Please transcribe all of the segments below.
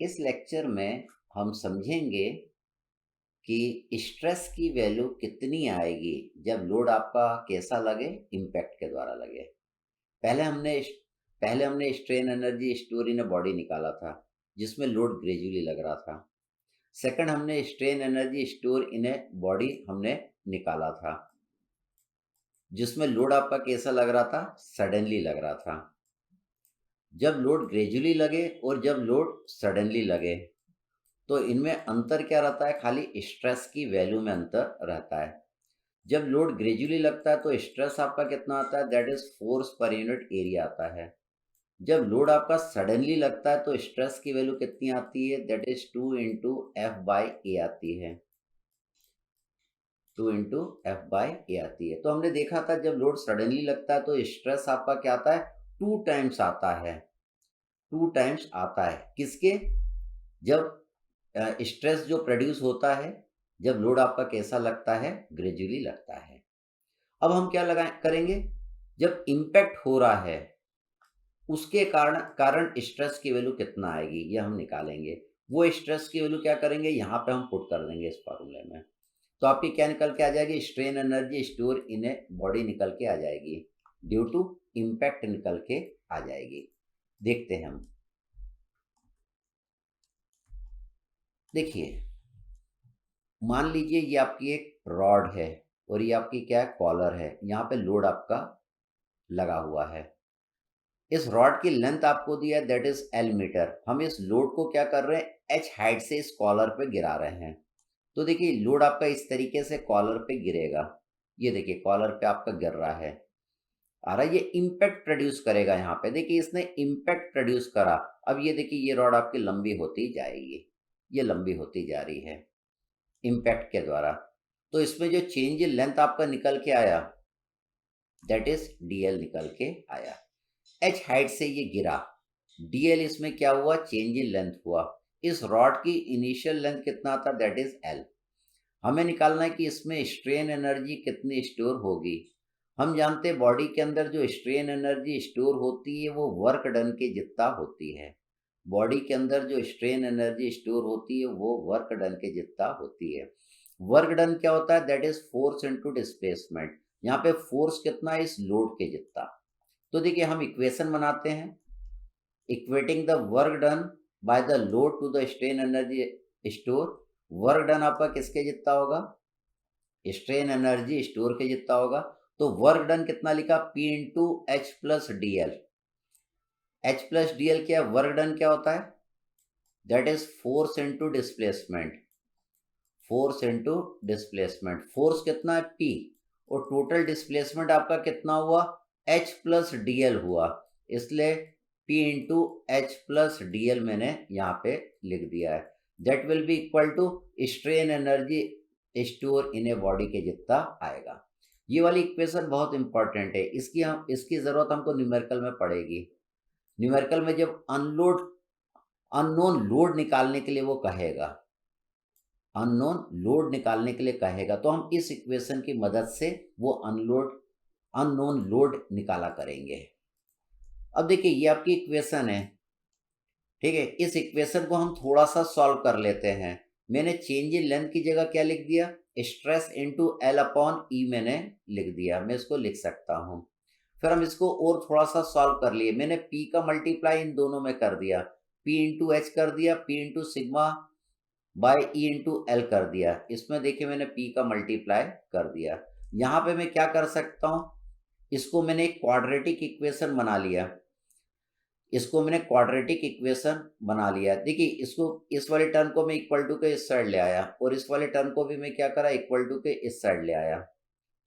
इस लेक्चर में हम समझेंगे कि स्ट्रेस की वैल्यू कितनी आएगी जब लोड आपका कैसा लगे, इम्पैक्ट के द्वारा लगे। पहले हमने strain energy store in body निकाला था जिसमें लोड ग्रेजुअली लग रहा था। सेकंड, हमने strain energy store in a body हमने निकाला था जिसमें लोड आपका कैसा लग रहा था, सडनली लग रहा था। जब लोड ग्रेजुअली लगे और जब लोड सडनली लगे तो इनमें अंतर क्या रहता है, खाली स्ट्रेस की वैल्यू में अंतर रहता है। जब लोड ग्रेजुअली लगता है तो स्ट्रेस आपका कितना आता है, that is force per unit area आता है। जब लोड आपका सडनली लगता है तो स्ट्रेस की वैल्यू कितनी आती है, that is 2 into F by A आती है। 2 इंटू एफ बाई ए आती है। तो हमने देखा था जब लोड सडनली लगता है तो स्ट्रेस आपका क्या आता है, 2 टाइम्स आता है। 2 टाइम्स आता है किसके, जब स्ट्रेस जो प्रोड्यूस होता है जब लोड आपका कैसा लगता है, ग्रेजुअली लगता है। अब हम क्या करेंगे, जब इम्पैक्ट हो रहा है उसके कारण स्ट्रेस की वैल्यू कितना आएगी ये हम निकालेंगे। वो स्ट्रेस की वैल्यू क्या करेंगे, यहाँ पे हम पुट कर देंगे इस फॉर्मूले में। तो आपकी क्या निकल के आ जाएगी, strain energy store in a body निकल के आ जाएगी, ड्यू टू इम्पैक्ट निकल के आ जाएगी। देखते हैं हम। देखिए, मान लीजिए ये आपकी एक रॉड है और ये आपकी क्या है, कॉलर है। यहाँ पे लोड आपका लगा हुआ है। इस रॉड की लेंथ आपको दिया है, दैट इज एल मीटर। हम इस लोड को क्या कर रहे हैं, एच हाइट से इस कॉलर पे गिरा रहे हैं। तो देखिए लोड आपका इस तरीके से कॉलर पे गिरेगा। ये देखिए कॉलर पे आपका गिर रहा है, आ रहा है, ये इम्पैक्ट प्रोड्यूस करेगा। यहाँ पे देखिए इसने इम्पैक्ट प्रोड्यूस करा। अब ये देखिए ये रॉड आपकी लंबी होती जाएगी, ये लंबी होती जा रही है इम्पैक्ट के द्वारा। तो इसमें जो चेंज इन लेंथ आपका निकल के आया, दैट इज डीएल निकल के आया। एच हाइट से ये गिरा, डीएल इसमें क्या हुआ, चेंज इन लेंथ हुआ। इस रॉड की इनिशियल लेंथ कितना था, दैट इज एल। हमें निकालना है कि इसमें स्ट्रेन एनर्जी कितनी स्टोर होगी। हम जानते हैं बॉडी के अंदर जो स्ट्रेन एनर्जी स्टोर होती है वो वर्क डन के जितना होती है। बॉडी के अंदर जो स्ट्रेन एनर्जी स्टोर होती है वो वर्क डन के जितना होती है। वर्क डन क्या होता है, that is force into displacement. यहाँ पे फोर्स कितना है, इस लोड के जितना। तो देखिए हम इक्वेशन बनाते हैं, equating the work done by the load to the strain energy store. Work done आपका किसके जितना होगा, स्ट्रेन एनर्जी स्टोर के जितना होगा। तो वर्क डन कितना लिखा, P into H plus D L. H plus D L क्या है, वर्क डन क्या होता है, that is force into displacement. Force into displacement, force कितना है P, और टोटल डिस्प्लेसमेंट आपका कितना हुआ, H प्लस डी एल हुआ। इसलिए P into H plus D L मैंने यहाँ पे लिख दिया है। That will be equal to strain energy store in a body के जितना आएगा। ये वाली इक्वेशन बहुत इंपॉर्टेंट है, इसकी जरूरत हमको न्यूमेरिकल में पड़ेगी। न्यूमेरिकल में जब अननोन लोड निकालने के लिए वो कहेगा, अननोन लोड निकालने के लिए कहेगा, तो हम इस इक्वेशन की मदद से वो अननोन लोड निकाला करेंगे। अब देखिए ये आपकी इक्वेशन है, ठीक है। इस इक्वेशन को हम थोड़ा सा सॉल्व कर लेते हैं। मैंने चेंज इन लेंथ की जगह क्या लिख दिया, स्ट्रेस इनटू एल अपॉन ई मैंने लिख दिया। मैं इसको लिख सकता हूँ। फिर हम इसको और थोड़ा सा सॉल्व कर लिए। मैंने P का मल्टीप्लाई इन दोनों में कर दिया, P इंटू एच कर दिया, P इंटू सिग्मा बाय ई इंटू एल कर दिया। इसमें देखिए मैंने P का मल्टीप्लाई कर दिया। यहाँ पे मैं क्या कर सकता हूँ, इसको मैंने एक क्वाड्रेटिक इक्वेशन बना लिया। इसको मैंने क्वाड्रेटिक इक्वेशन बना लिया। देखिए इसको, इस वाले टर्म को मैं इक्वल टू के इस साइड ले आया और इस वाले टर्म को भी मैं क्या करा, इक्वल टू के इस साइड ले आया।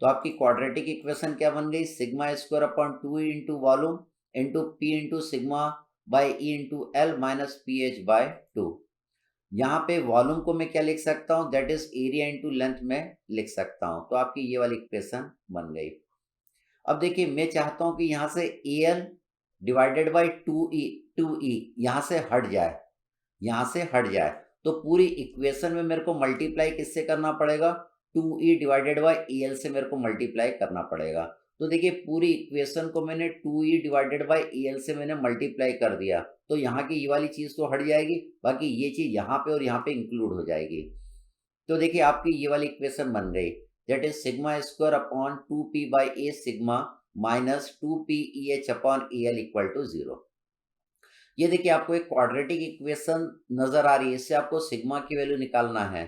तो आपकी क्वाड्रेटिक इक्वेशन क्या बन गई, sigma square upon 2 into volume into P into sigma by E into L minus P H by 2। यहाँ पे वॉल्यूम को मैं क्या लिख सकता हूँ, that is area into length में लिख सकता हूँ। तो आपकी ये वाली इक्वेशन बन गई। अब देखिए मैं चाहता हूँ कि यहाँ से A L divided by 2E यहाँ से हट जाए, यहाँ से हट जाए। तो पूरी इक्वेशन में मेरे को मल्टीप्लाई किससे करना पड़ेगा, 2E डिवाइडेड बाई EL से मेरे को मल्टीप्लाई करना पड़ेगा। तो देखिए पूरी इक्वेशन को मैंने 2E डिवाइडेड बाई EL से मैंने मल्टीप्लाई कर दिया, तो यहाँ की ये वाली चीज़ तो हट जाएगी, बाकी ये चीज़ यहाँ पे और यहाँ पे इंक्लूड हो जाएगी। तो देखिए आपकी ये वाली इक्वेशन बन गई, that is sigma square upon 2P by A sigma minus 2P EH upon EL equal to 0। ये देखिए आपको एक क्वाड्रेटिक इक्वेशन नजर आ रही है, इससे आपको सिग्मा की वैल्यू निकालना है।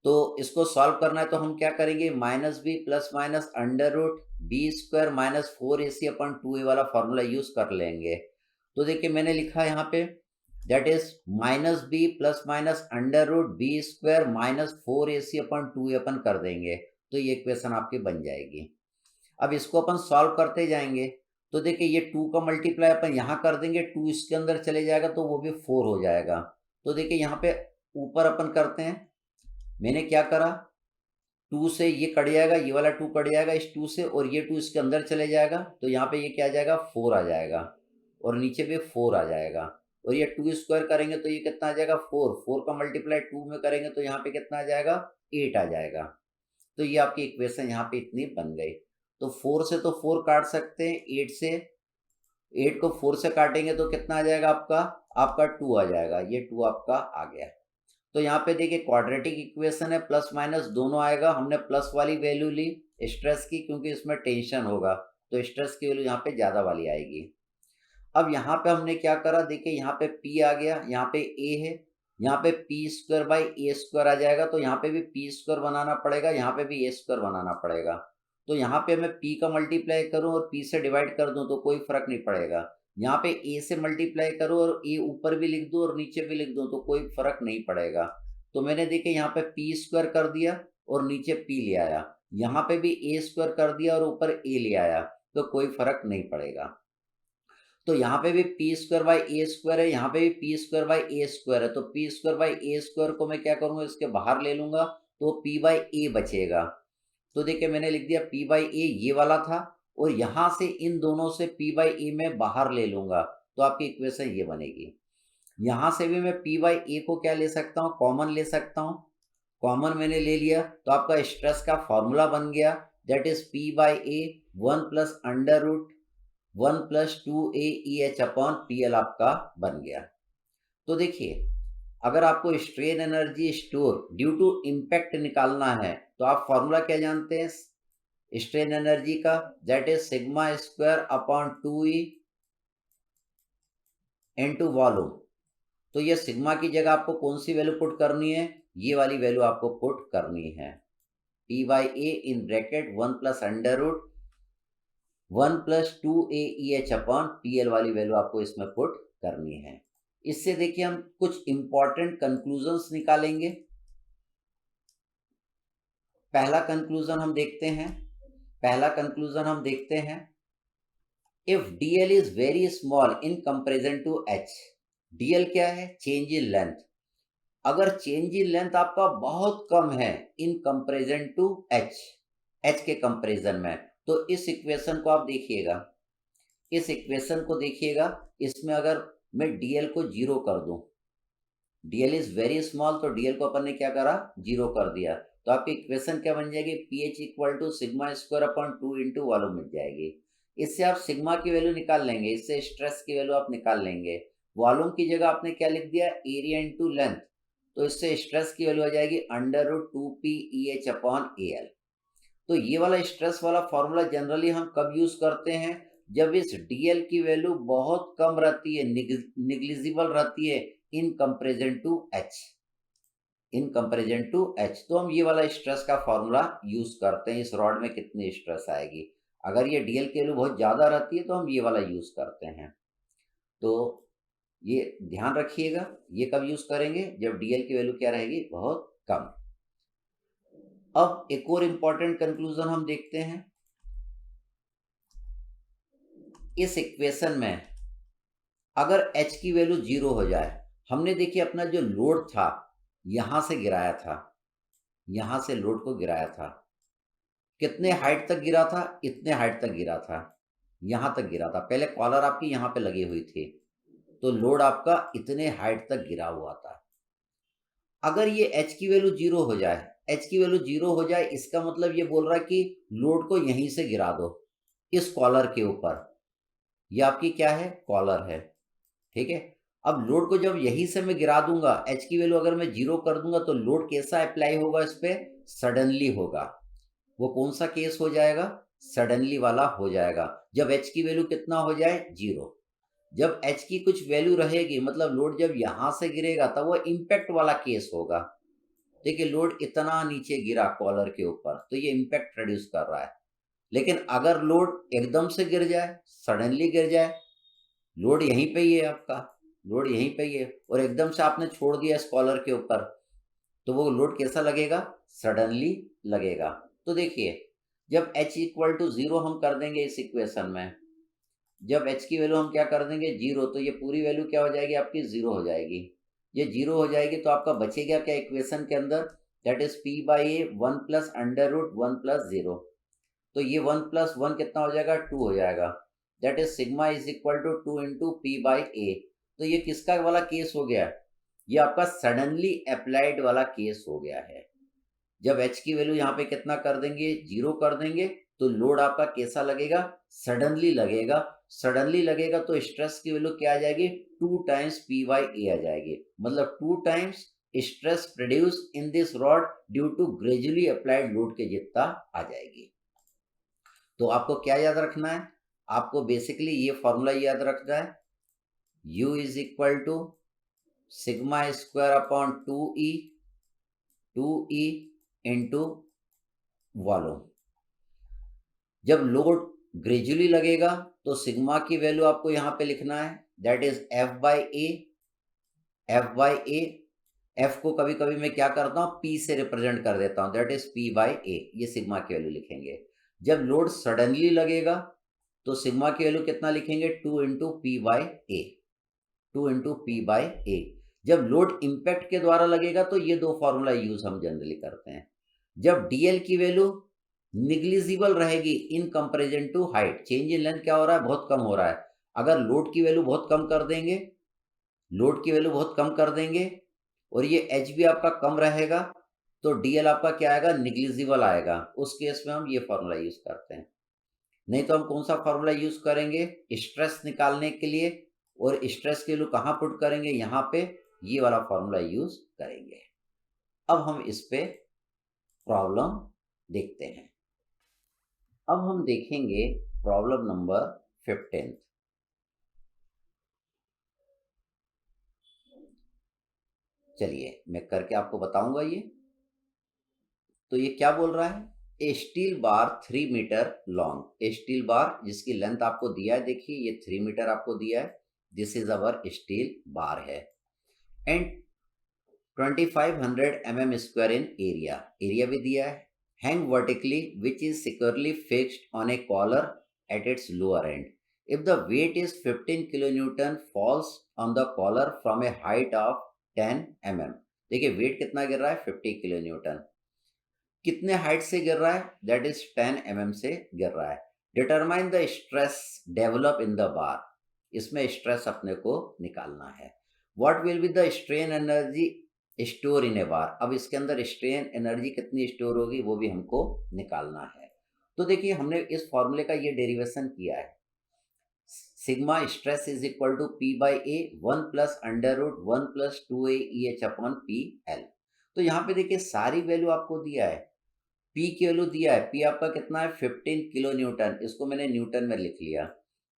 तो इसको सॉल्व करना है तो हम क्या करेंगे, minus B plus minus under root B square minus 4AC upon 2A वाला फॉर्मूला यूज कर लेंगे। तो देखिए मैंने लिखा है यहाँ पे, that is minus B plus minus under root B square minus 4AC upon 2A अपन कर देंगे, तो ये इक्वेशन आपकी बन जाएगी। अब इसको अपन सॉल्व करते जाएंगे, तो देखिए ये 2 का मल्टीप्लाई अपन यहाँ कर देंगे, 2 इसके अंदर चले जाएगा तो वो भी 4 हो जाएगा। तो देखिए यहाँ पे ऊपर अपन करते हैं, मैंने क्या करा, 2 से ये कट जाएगा, ये वाला 2 कट जाएगा इस 2 से, और ये 2 इसके अंदर चले जाएगा, तो यहाँ पे ये क्या आ जाएगा, 4 आ जाएगा, और नीचे पे 4 आ जाएगा, और ये 2 स्क्वायर करेंगे तो ये कितना आ जाएगा, 4 का मल्टीप्लाई 2 में करेंगे तो यहाँ पे कितना आ जाएगा, 8 आ जाएगा। तो ये आपकी इक्वेशन यहाँ पे इतनी बन गई। तो 4 से तो 4 काट सकते हैं, 8 को 4 से काटेंगे तो कितना आ जाएगा आपका 2 आ जाएगा, ये 2 आपका आ गया। तो यहाँ पे देखिए क्वाड्रेटिक इक्वेशन है, प्लस माइनस दोनों आएगा, हमने प्लस वाली वैल्यू ली स्ट्रेस की क्योंकि इसमें टेंशन होगा, तो स्ट्रेस की वैल्यू यहाँ पे ज़्यादा वाली आएगी। अब यहाँ पे हमने क्या करा, देखिए यहाँ पे P आ गया, यहाँ पे A है, यहाँ पे P square by A square आ जाएगा, तो यहाँ पे भी P स्क्वायर बनाना पड़ेगा, यहाँ पे भी A स्क्वायर बनाना पड़ेगा। तो यहाँ पे मैं P का मल्टीप्लाई करूँ और P से डिवाइड कर दूँ तो कोई फर्क नहीं पड़ेगा। यहाँ पे A से मल्टीप्लाई करूँ और A ऊपर भी लिख दूँ और नीचे भी लिख दूँ तो कोई फर्क नहीं पड़ेगा। तो मैंने देखिए यहाँ पे P स्क्वायर कर दिया और नीचे P ले आया, यहाँ पे भी A स्क्वायर कर दिया और ऊपर A ले आया, तो कोई फर्क नहीं पड़ेगा। तो यहाँ पे भी P square by A square है, यहाँ पे भी P square by A square है, तो P square by A square को मैं क्या करूँगा, इसके बाहर ले लूँगा तो पी बाई ए बचेगा। तो देखिए मैंने लिख दिया पी बाई ए ये वाला था, और यहाँ से इन दोनों से पी बाई ए में बाहर ले लूँगा तो आपकी इक्वेशन ये बनेगी। यहाँ से भी मैं पी बाई ए को क्या ले सकता हूँ, कॉमन ले सकता हूँ, कॉमन मैंने ले लिया तो आपका स्ट्रेस का फॉर्मूला बन गया, that is P by A 1 plus under root 1 plus 2AEH upon PL आपका बन गया। तो देखिए अगर आपको strain energy store due to impact निकालना है तो आप फॉर्मूला क्या जानते हैं स्ट्रेन एनर्जी का, that is sigma square upon 2E into volume. तो ये सिग्मा की जगह आपको कौन सी वैल्यू पुट करनी है, ये वाली वैल्यू आपको पुट करनी है, P by A in bracket 1 plus under root 1 plus 2AEH upon PL वाली वैल्यू आपको इसमें पुट करनी है। इससे देखिए हम कुछ इंपॉर्टेंट कंक्लूजन्स निकालेंगे। पहला कंक्लूजन हम देखते हैं, if DL is very small in comparison to H, DL in है, चेंज इन लेंथ, अगर चेंज इन लेंथ आपका बहुत कम है इन कंपेरिजन टू H के कंपेरिजन में, तो इस इक्वेशन को आप देखिएगा, इसमें अगर मैं DL को 0 कर दूं, DL इज वेरी स्मॉल, तो DL को अपन ने क्या करा, 0 कर दिया, तो आपकी इक्वेशन क्या बन जाएगी, PH equal to sigma square upon 2 into volume मिल जाएगी। इससे आप सिग्मा की वैल्यू निकाल लेंगे, इससे स्ट्रेस की वैल्यू आप निकाल लेंगे। वॉल्यूम की जगह आपने क्या लिख दिया, एरिया इंटू लेंथ, तो इससे स्ट्रेस की वैल्यू आ जाएगी under root 2PEH upon AL। तो ये वाला स्ट्रेस वाला फॉर्मूला जनरली हम कब यूज करते हैं, जब इस DL की वैल्यू बहुत कम रहती है, निग्लिजिबल रहती है इन कंपेरिजन टू H, तो हम ये वाला स्ट्रेस का फॉर्मूला यूज करते हैं, इस रॉड में कितनी स्ट्रेस आएगी। अगर ये DL की वैल्यू बहुत ज्यादा रहती है तो हम ये वाला यूज करते हैं। तो ये ध्यान रखिएगा, ये कब यूज करेंगे, जब DL की वैल्यू क्या रहेगी, बहुत कम। अब एक और इंपॉर्टेंट कंक्लूजन हम देखते हैं, इस इक्वेशन में अगर H की वैल्यू 0 हो जाए, हमने देखिए अपना जो लोड था यहां से गिराया था, यहां से लोड को गिराया था, कितने हाइट तक गिरा था, इतने हाइट तक गिरा था, यहां तक गिरा था, पहले कॉलर आपकी यहां पे लगी हुई थी, तो लोड आपका इतने हाइट तक गिरा हुआ था। अगर ये H की वैल्यू 0 हो जाए, इसका मतलब ये बोल रहा है कि लोड को यहीं से गिरा दो, इस कॉलर के ऊपर, ये आपकी क्या है, कॉलर है, ठीक है। अब लोड को जब यहीं से मैं गिरा दूंगा, एच की वैल्यू अगर मैं 0 कर दूंगा तो लोड कैसा अप्लाई होगा इस पे, सडनली होगा। वो कौन सा केस हो जाएगा, सडनली वाला हो जाएगा, जब एच की वैल्यू कितना हो जाए, 0। जब एच की कुछ वैल्यू रहेगी, मतलब लोड जब यहां से गिरेगा तब वो इम्पैक्ट वाला केस होगा। देखिए लोड इतना नीचे गिरा कॉलर के ऊपर तो ये इम्पैक्ट प्रोड्यूस कर रहा है। लेकिन अगर लोड एकदम से गिर जाए, सडनली गिर जाए, लोड यहीं पे ही है आपका, लोड यहीं पे ही है, और एकदम से आपने छोड़ दिया स्कॉलर के ऊपर, तो वो लोड कैसा लगेगा, सडनली लगेगा। तो देखिए जब h इक्वल टू 0 हम कर देंगे इस इक्वेशन में, जब h की वैल्यू हम क्या कर देंगे 0, तो ये पूरी वैल्यू क्या हो जाएगी आपकी, 0 हो जाएगी। ये 0 हो जाएगी तो आपका बचेगा क्या इक्वेशन के अंदर, that is p by A 1 plus under root 1 plus 0। तो ये 1 प्लस 1 कितना हो जाएगा, 2 हो जाएगा। That is sigma is equal to 2 into P by A. तो ये किसका वाला केस हो गया, ये आपका सडनली अप्लाइड वाला केस हो गया है। जब h की वैल्यू यहाँ पे कितना कर देंगे, 0 कर देंगे, तो लोड आपका कैसा लगेगा, सडनली लगेगा। सडनली लगेगा तो स्ट्रेस की वैल्यू क्या आ जाएगी, 2 टाइम्स पी बाई ए आ जाएगी, मतलब 2 times stress produce in this rod due to gradually applied load के जितना आ जाएगी। तो आपको क्या याद रखना है, आपको बेसिकली ये फॉर्मूला याद रखना है, U is equal to sigma square upon 2E into volume. जब लोड ग्रेजुअली लगेगा तो सिग्मा की वैल्यू आपको यहाँ पे लिखना है, that is F by A, F by A. F को कभी कभी मैं क्या करता हूँ, P से रिप्रेजेंट कर देता हूँ, दैट इज P बाई ए, ये सिग्मा की वैल्यू लिखेंगे। जब लोड सडनली लगेगा तो सिग्मा की वैल्यू कितना लिखेंगे, 2 into P by A, 2 into P by A. जब लोड इम्पैक्ट के द्वारा लगेगा तो ये दो फॉर्मूला यूज हम जनरली करते हैं। जब डीएल की वैल्यू निग्लिजिबल रहेगी in comparison to height, change in length क्या हो रहा है, बहुत कम हो रहा है। अगर लोड की वैल्यू बहुत कम कर देंगे, लोड की वैल्यू बहुत कम कर देंगे और ये एच भी आपका कम रहेगा, तो डीएल आपका क्या आएगा, निग्लिजिबल आएगा। उस केस में हम ये फॉर्मूला यूज करते हैं। नहीं तो हम कौन सा फॉर्मूला यूज करेंगे, स्ट्रेस निकालने के लिए, और स्ट्रेस के लिए कहाँ पुट करेंगे, यहाँ पे ये वाला फॉर्मूला यूज करेंगे। अब हम इस पे प्रॉब्लम देखते हैं। अब हम देखेंगे प्रॉब्लम नंबर 15। चलिए मैं करके आपको बताऊंगा ये। तो ये क्या बोल रहा है, ए स्टील बार 3 मीटर लॉन्ग, ए स्टील बार जिसकी लेंथ आपको दिया है, देखिए ये 3 मीटर आपको दिया है, this is our steel bar है, and 2500 mm square in area, area भी दिया है, hang vertically which is securely fixed on a collar at its lower end. If the weight is 15 kilonewton falls on the collar from a height of 10 mm। देखिए weight कितना गिर रहा है, 50 kilonewton. कितने height से गिर रहा है, दैट इज 10 mm से गिर रहा है। Determine the stress develop in the bar, इसमें स्ट्रेस अपने को निकालना है। What will be the strain energy store in a bar, अब इसके अंदर स्ट्रेन एनर्जी कितनी स्टोर होगी वो भी हमको निकालना है। तो देखिए हमने इस फॉर्मूले का ये डेरिवेशन किया है, sigma stress is equal to P by A 1 plus under root 1 plus 2 A E H upon P L. तो यहाँ पे देखिए सारी वैल्यू आपको दिया है, पी की वैल्यू दिया है, पी आपका कितना है 15 किलो न्यूटन, इसको मैंने न्यूटन में लिख लिया।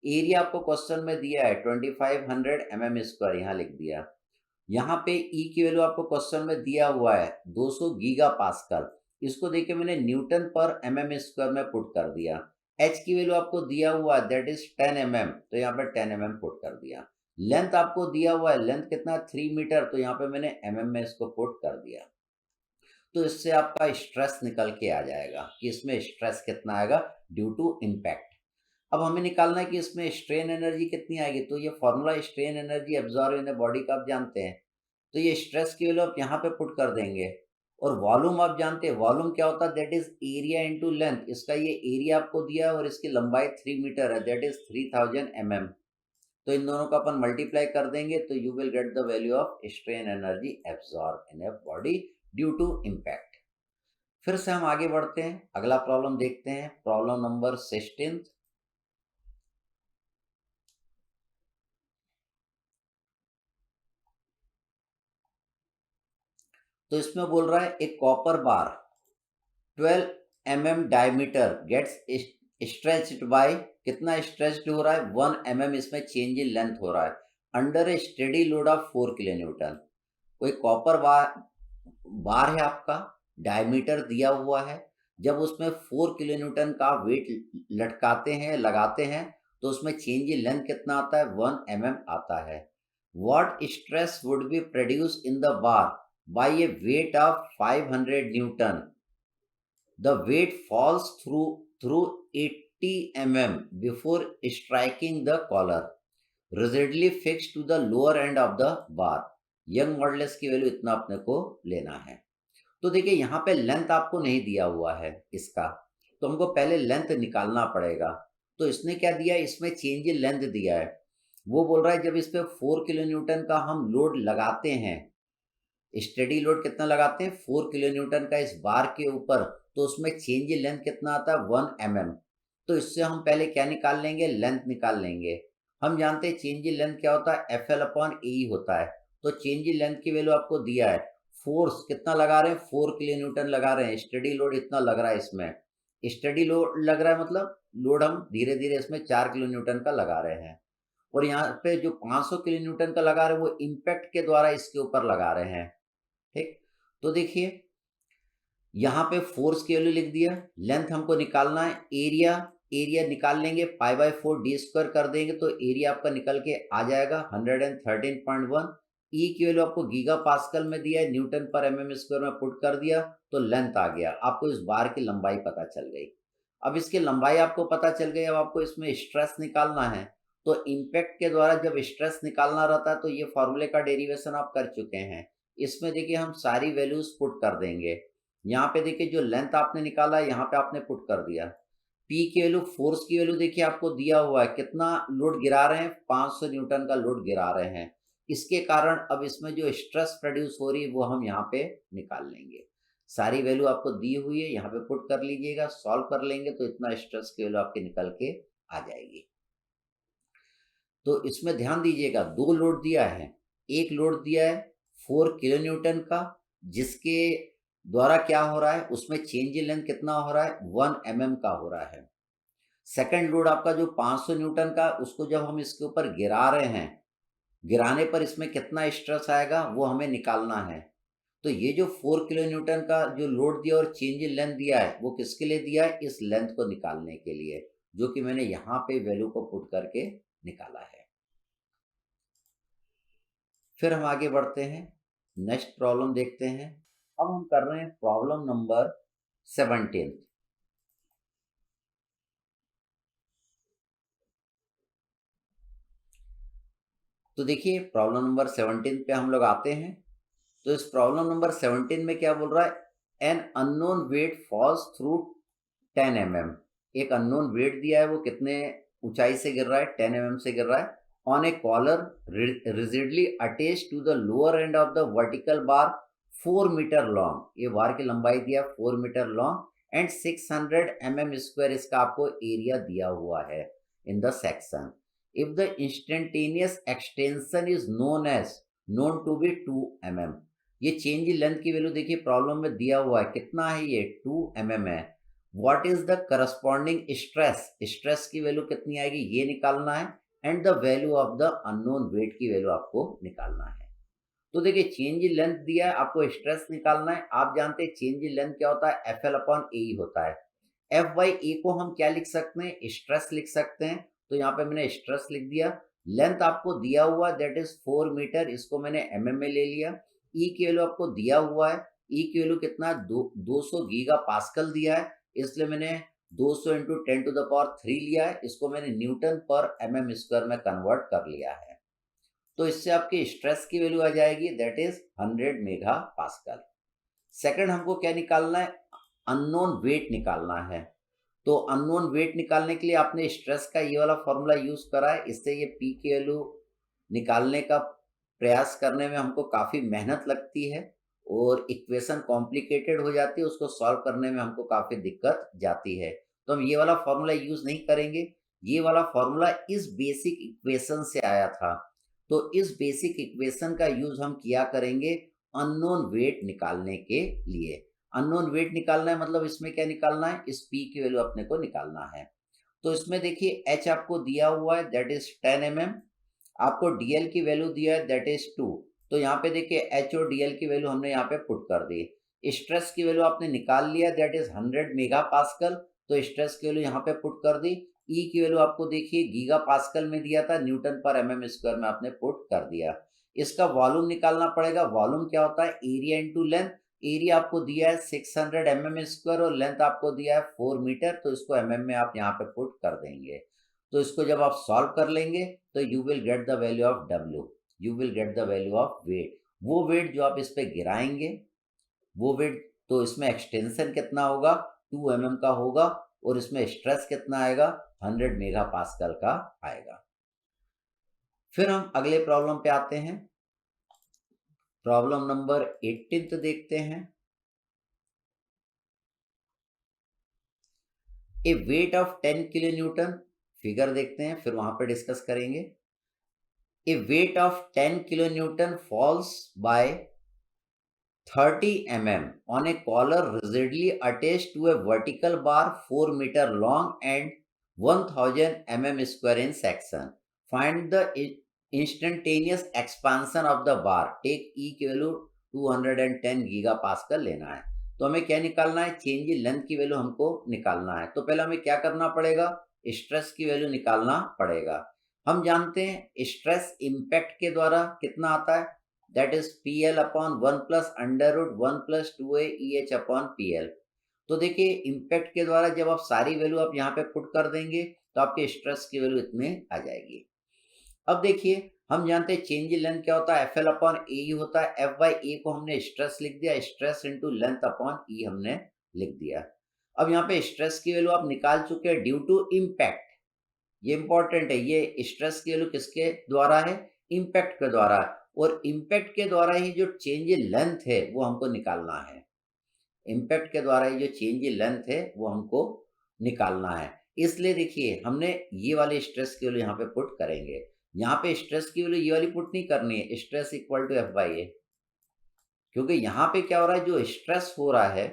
एरिया आपको क्वेश्चन में दिया है 2500 mm स्क्वायर, यहाँ लिख दिया। यहाँ पे ई की वैल्यू आपको क्वेश्चन में दिया हुआ है 200 गीगा पास्कल, इसको देखिए मैंने न्यूटन पर mm स्क्वायर में पुट कर दिया। एच की वैल्यू आपको दिया हुआ है दैट इज 10 mm, तो यहाँ पे 10 mm पुट कर दिया। लेंथ आपको दिया हुआ है, लेंथ कितना 3 मीटर, तो यहाँ पे मैंने mm में इसको पुट कर दिया। तो इससे आपका स्ट्रेस निकल के आ जाएगा कि इसमें स्ट्रेस कितना आएगा ड्यू टू इम्पैक्ट। अब हमें निकालना है कि इसमें स्ट्रेन एनर्जी कितनी आएगी, तो ये formula strain energy absorb in body का आप जानते हैं, तो ये स्ट्रेस की वैल्यू आप यहाँ पे पुट कर देंगे। और वॉल्यूम आप जानते हैं, वॉल्यूम क्या होता है, that is area into length, इसका ये एरिया आपको दिया है और इसकी लंबाई 3 मीटर है, दैट इज 3000 mm। तो इन दोनों का अपन मल्टीप्लाई कर देंगे तो you will get the value of strain energy absorb in a body due to impact. फिर से हम आगे बढ़ते हैं, अगला प्रॉब्लम देखते हैं, प्रॉब्लम नंबर 16। तो इसमें बोल रहा है एक copper bar 12 mm diameter gets stretched by, कितना स्ट्रेच्ड हो रहा है 1 mm, इसमें चेंज इन लेंथ हो रहा है under A steady load of 4 kilo Newton. कोई कॉपर बार है आपका, डायमीटर दिया हुआ है, जब उसमें 4 किलो न्यूटन का वेट लटकाते हैं लगाते हैं तो उसमें चेंज इन लेंथ कितना आता है 1 mm आता है। What stress would be produce in the bar by a weight of 500 newton, the weight falls through 80 mm before striking the collar, rigidly fixed to the lower end of the bar। Young modulus की value इतना अपने को लेना है। तो देखिए यहाँ पे लेंथ आपको नहीं दिया हुआ है इसका, तो हमको पहले लेंथ निकालना पड़ेगा। तो इसने क्या दिया, इसमें चेंज इन लेंथ दिया है। वो बोल रहा है जब इस पे 4 किलो न्यूटन का हम लोड लगाते हैं, स्टेडी लोड कितना लगाते हैं 4 किलो न्यूटन का इस बार के ऊपर, तो उसमें चेंज इन लेंथ कितना आता है 1 mm। तो इससे हम पहले क्या निकाल लेंगे, लेंथ निकाल लेंगे। हम जानते हैं चेंज इन लेंथ क्या होता है, FL/E होता है। तो चेंज इन लेंथ की वैल्यू आपको दिया है, फोर्स कितना लगा रहे हैं 4 किलो न्यूटन लगा रहे हैं, स्टेडी लोड इतना लग रहा है इसमें, स्टेडी लोड लग रहा है मतलब लोड हम धीरे धीरे इसमें 4 किलो न्यूटन का लगा रहे हैं। और यहाँ पे जो 500 किलो न्यूटन का लगा रहे हैं वो इम्पैक्ट के द्वारा इसके ऊपर लगा रहे हैं। ठीक, तो देखिए यहाँ पे फोर्स की वैल्यू लिख दिया, लेंथ हमको निकालना है, एरिया निकाल लेंगे, π/4 d स्क्वायर कर देंगे तो एरिया आपका निकल के आ जाएगा 113.1। ई की वैल्यू आपको गीगा पास्कल में दिया है, न्यूटन पर mm स्क्वायर में पुट कर दिया तो लेंथ आ गया। आपको इस बार की लंबाई पता चल गई। अब इसकी लंबाई आपको पता चल गई, अब आपको इसमें स्ट्रेस निकालना है। तो इम्पैक्ट के द्वारा जब स्ट्रेस निकालना रहता है तो ये फॉर्मूले का डेरिवेशन आप कर चुके हैं। इसमें देखिए हम सारी वैल्यूज पुट कर देंगे। यहाँ पे देखिए जो लेंथ आपने निकाला यहाँ पे आपने पुट कर दिया। पी की वैल्यू, फोर्स की वैल्यू देखिए आपको दिया हुआ है, कितना लोड गिरा रहे हैं 500 न्यूटन का लोड गिरा रहे हैं। इसके कारण अब इसमें जो स्ट्रेस प्रोड्यूस हो रही है वो हम यहाँ पे निकाल लेंगे। सारी वैल्यू आपको दी हुई है, यहाँ पे पुट कर लीजिएगा, सॉल्व कर लेंगे तो इतना स्ट्रेस की वैल्यू आपके निकल के आ जाएगी। तो इसमें ध्यान दीजिएगा, दो लोड दिया है, एक लोड दिया है 4 किलो न्यूटन का जिसके द्वारा क्या हो रहा है, उसमें चेंज इन लेंथ कितना हो रहा है 1 mm का हो रहा है। सेकंड लोड आपका जो 500 न्यूटन का, उसको जब हम इसके ऊपर गिरा रहे हैं, गिराने पर इसमें कितना स्ट्रेस आएगा वो हमें निकालना है। तो ये जो 4 किलो न्यूटन का जो लोड दिया और चेंज इन लेंथ दिया है वो किसके लिए दिया है, इस लेंथ को निकालने के लिए, जो कि मैंने यहाँ पे वैल्यू को पुट करके निकाला है। फिर हम आगे बढ़ते हैं, नेक्स्ट प्रॉब्लम देखते हैं। अब हम कर रहे हैं प्रॉब्लम नंबर 17। तो देखिए प्रॉब्लम नंबर 17 पे हम लोग आते हैं। तो इस प्रॉब्लम नंबर 17 में क्या बोल रहा है, an unknown weight falls through 10 mm। एक अननोन वेट दिया है, वो कितने ऊंचाई से गिर रहा है 10 mm से गिर रहा है, on a collar rigidly attached to the lower end of the vertical bar 4 metre long. ये बार की लंबाई दिया 4 metre long and 600 mm square इसका आपको एरिया दिया हुआ है in the section. If the instantaneous extension is known to be 2 mm। ये चेंज इन लेंथ की वैल्यू देखिए प्रॉब्लम में दिया हुआ है, कितना है ये 2 mm है। What is the corresponding stress, stress की वैल्यू कितनी आएगी ये निकालना है, and the value of the unknown weight की वैल्यू आपको निकालना है। तो देखिए चेंज इन लेंथ दिया है, आपको स्ट्रेस निकालना है। आप जानते हैं चेंज इन लेंथ क्या होता है, FL/A होता है। F/A को हम क्या लिख सकते हैं, स्ट्रेस लिख सकते हैं। तो यहाँ पे मैंने स्ट्रेस लिख दिया। लेंथ आपको दिया हुआ दैट इज 4 मीटर, इसको मैंने mm में ले लिया। ई की वैल्यू आपको दिया हुआ है, ई की वैल्यू कितना 200 गीगा पास्कल दिया है, इसलिए मैंने 200 इंटू 10⁻³ लिया है। इसको मैंने न्यूटन पर mm स्क्वायर में कन्वर्ट कर लिया है। तो इससे आपकी स्ट्रेस की वैल्यू आ जाएगी that is 100 mega pascal. Second हमको क्या निकालना है, अननोन वेट निकालना है। तो अननोन वेट निकालने के लिए आपने स्ट्रेस का ये वाला फॉर्मूला यूज करा है, इससे ये पी की वैल्यू निकालने का प्रयास करने में हमको काफ़ी मेहनत लगती है और इक्वेशन कॉम्प्लिकेटेड हो जाती है, उसको सॉल्व करने में हमको काफ़ी दिक्कत जाती है। तो हम ये वाला फॉर्मूला यूज़ नहीं करेंगे। ये वाला फॉर्मूला इस बेसिक इक्वेशन से आया था, तो इस बेसिक इक्वेशन का यूज़ हम किया करेंगे अननोन वेट निकालने के लिए। अननोन वेट निकालना है मतलब इसमें क्या निकालना है, इस P की वैल्यू अपने को निकालना है। तो इसमें देखिए H आपको दिया हुआ है दैट इज 10 mm, आपको DL की वैल्यू दिया है दैट इज 2। तो यहाँ पे देखिए H और DL की वैल्यू हमने यहाँ पे पुट कर दी। स्ट्रेस की वैल्यू आपने निकाल लिया दैट इज 100 मेगा पास्कल, तो स्ट्रेस की वैल्यू यहाँ पे पुट कर दी। ई की वैल्यू आपको देखिए गीगा पास्कल में दिया था, न्यूटन पर mm स्क्वायर में आपने पुट कर दिया। इसका वॉल्यूम निकालना पड़ेगा। वॉल्यूम क्या होता है, एरिया इंटू लेंथ। एरिया आपको दिया है 600 mm स्क्वायर और लेंथ आपको दिया है 4 मीटर, तो इसको mm में आप यहाँ पे पुट कर देंगे। तो इसको जब आप सॉल्व कर लेंगे तो you will get the value of W, you will get the value of weight. वो वेट जो आप इस पे गिराएंगे वो वेट, तो इसमें एक्सटेंशन कितना होगा, 2 mm का होगा, और इसमें स्ट्रेस कितना आएगा, 100 मेगा पास्कल का आएगा। फिर हम अगले प्रॉब्लम पे आते हैं। प्रॉब्लम नंबर 18 देखते हैं। A weight of 10 kilo newton, figure देखते हैं फिर वहां पे डिस्कस करेंगे। A weight of 10 kilo newton falls by 30 mm on a collar rigidly attached to a vertical bar 4 meter long and 1000 mm square in section. Find the instantaneous expansion of the bar. Take E की value 210 gigapascal लेना है। तो हमें क्या निकालना है, चेंज इन length की वैल्यू हमको निकालना है। तो पहले हमें क्या करना पड़ेगा, स्ट्रेस की वैल्यू निकालना पड़ेगा। हम जानते हैं स्ट्रेस इम्पैक्ट के द्वारा कितना आता है, that is PL upon 1 plus under root 1 plus 2a EH upon PL। तो देखिए इम्पैक्ट के द्वारा जब आप सारी वैल्यू आप यहाँ पे पुट कर देंगे तो आपके स्ट्रेस की वैल्यू इतने आ जाएगी। अब देखिए हम जानते हैं चेंज इन लेंथ क्या होता है, FL अपॉन ए होता है। F बाई ए को हमने स्ट्रेस लिख दिया, स्ट्रेस इंटू लेंथ अपॉन ई हमने लिख दिया। अब यहाँ पे स्ट्रेस की वैल्यू आप निकाल चुके हैं ड्यू टू इम्पैक्ट। ये इंपॉर्टेंट है, ये स्ट्रेस की वैल्यू किसके द्वारा है, इम्पैक्ट के द्वारा है, और इम्पैक्ट के द्वारा ही जो चेंज इन लेंथ है वो हमको निकालना है। इम्पैक्ट के द्वारा ही जो चेंज इन लेंथ है वो हमको निकालना है। इसलिए देखिए हमने ये वाले स्ट्रेस की वैल्यू यहाँ पे पुट करेंगे। यहाँ पे स्ट्रेस की वैल्यू ये वाली पुट नहीं करनी है, stress equal to F by A, क्योंकि यहाँ पे क्या हो रहा है, जो स्ट्रेस हो रहा है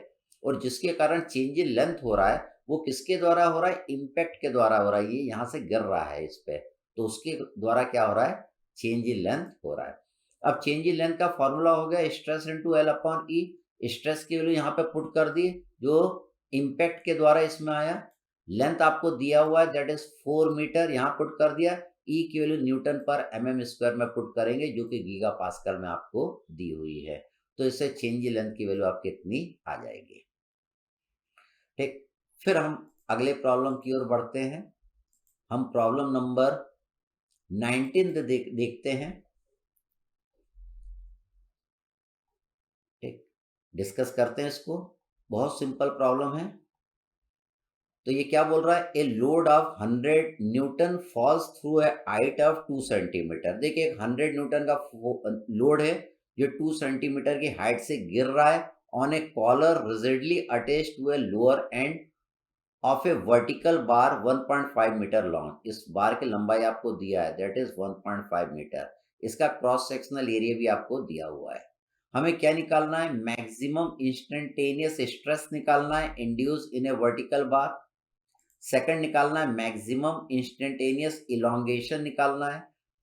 और जिसके कारण चेंज इन लेंथ हो रहा है वो किसके द्वारा हो रहा है, इम्पैक्ट के द्वारा हो रहा है। ये यहाँ से गिर रहा है इस पे, तो उसके द्वारा क्या हो रहा है, चेंज इन लेंथ हो रहा है। अब चेंज इन लेंथ का फॉर्मूला हो गया स्ट्रेस इंटू एल अपॉन ई। स्ट्रेस की वैल्यू यहाँ पे पुट कर दी जो इम्पैक्ट के द्वारा इसमें आया। लेंथ आपको दिया हुआ है दैट इज 4 मीटर, यहाँ पुट कर दिया। ई की वैल्यू न्यूटन पर mm स्क्वायर में पुट करेंगे जो कि गीगा पास्कल में आपको दी हुई है। तो इससे चेंज इन लेंथ की वैल्यू आपकी इतनी आ जाएगी। ठीक, फिर हम अगले प्रॉब्लम की ओर बढ़ते हैं। हम प्रॉब्लम नंबर 19 देखते हैं। ठीक, डिस्कस करते हैं इसको। बहुत सिंपल प्रॉब्लम है। तो ये क्या बोल रहा है, a load of 100 newton falls through a height of 2 centimetre. देखिए 100 न्यूटन का लोड है जो 2 सेंटीमीटर की हाइट से गिर रहा है on a collar rigidly attached to a lower end of a vertical bar 1.5 metre long. इस बार की लंबाई आपको दिया है दैट इज 1.5 मीटर। इसका क्रॉस सेक्शनल एरिया भी आपको दिया हुआ है। हमें क्या निकालना है, मैक्सिमम इंस्टेंटेनियस स्ट्रेस निकालना है induce in A vertical bar. Second निकालना है मैक्सिमम इंस्टेंटेनियस इलोंगेशन निकालना है।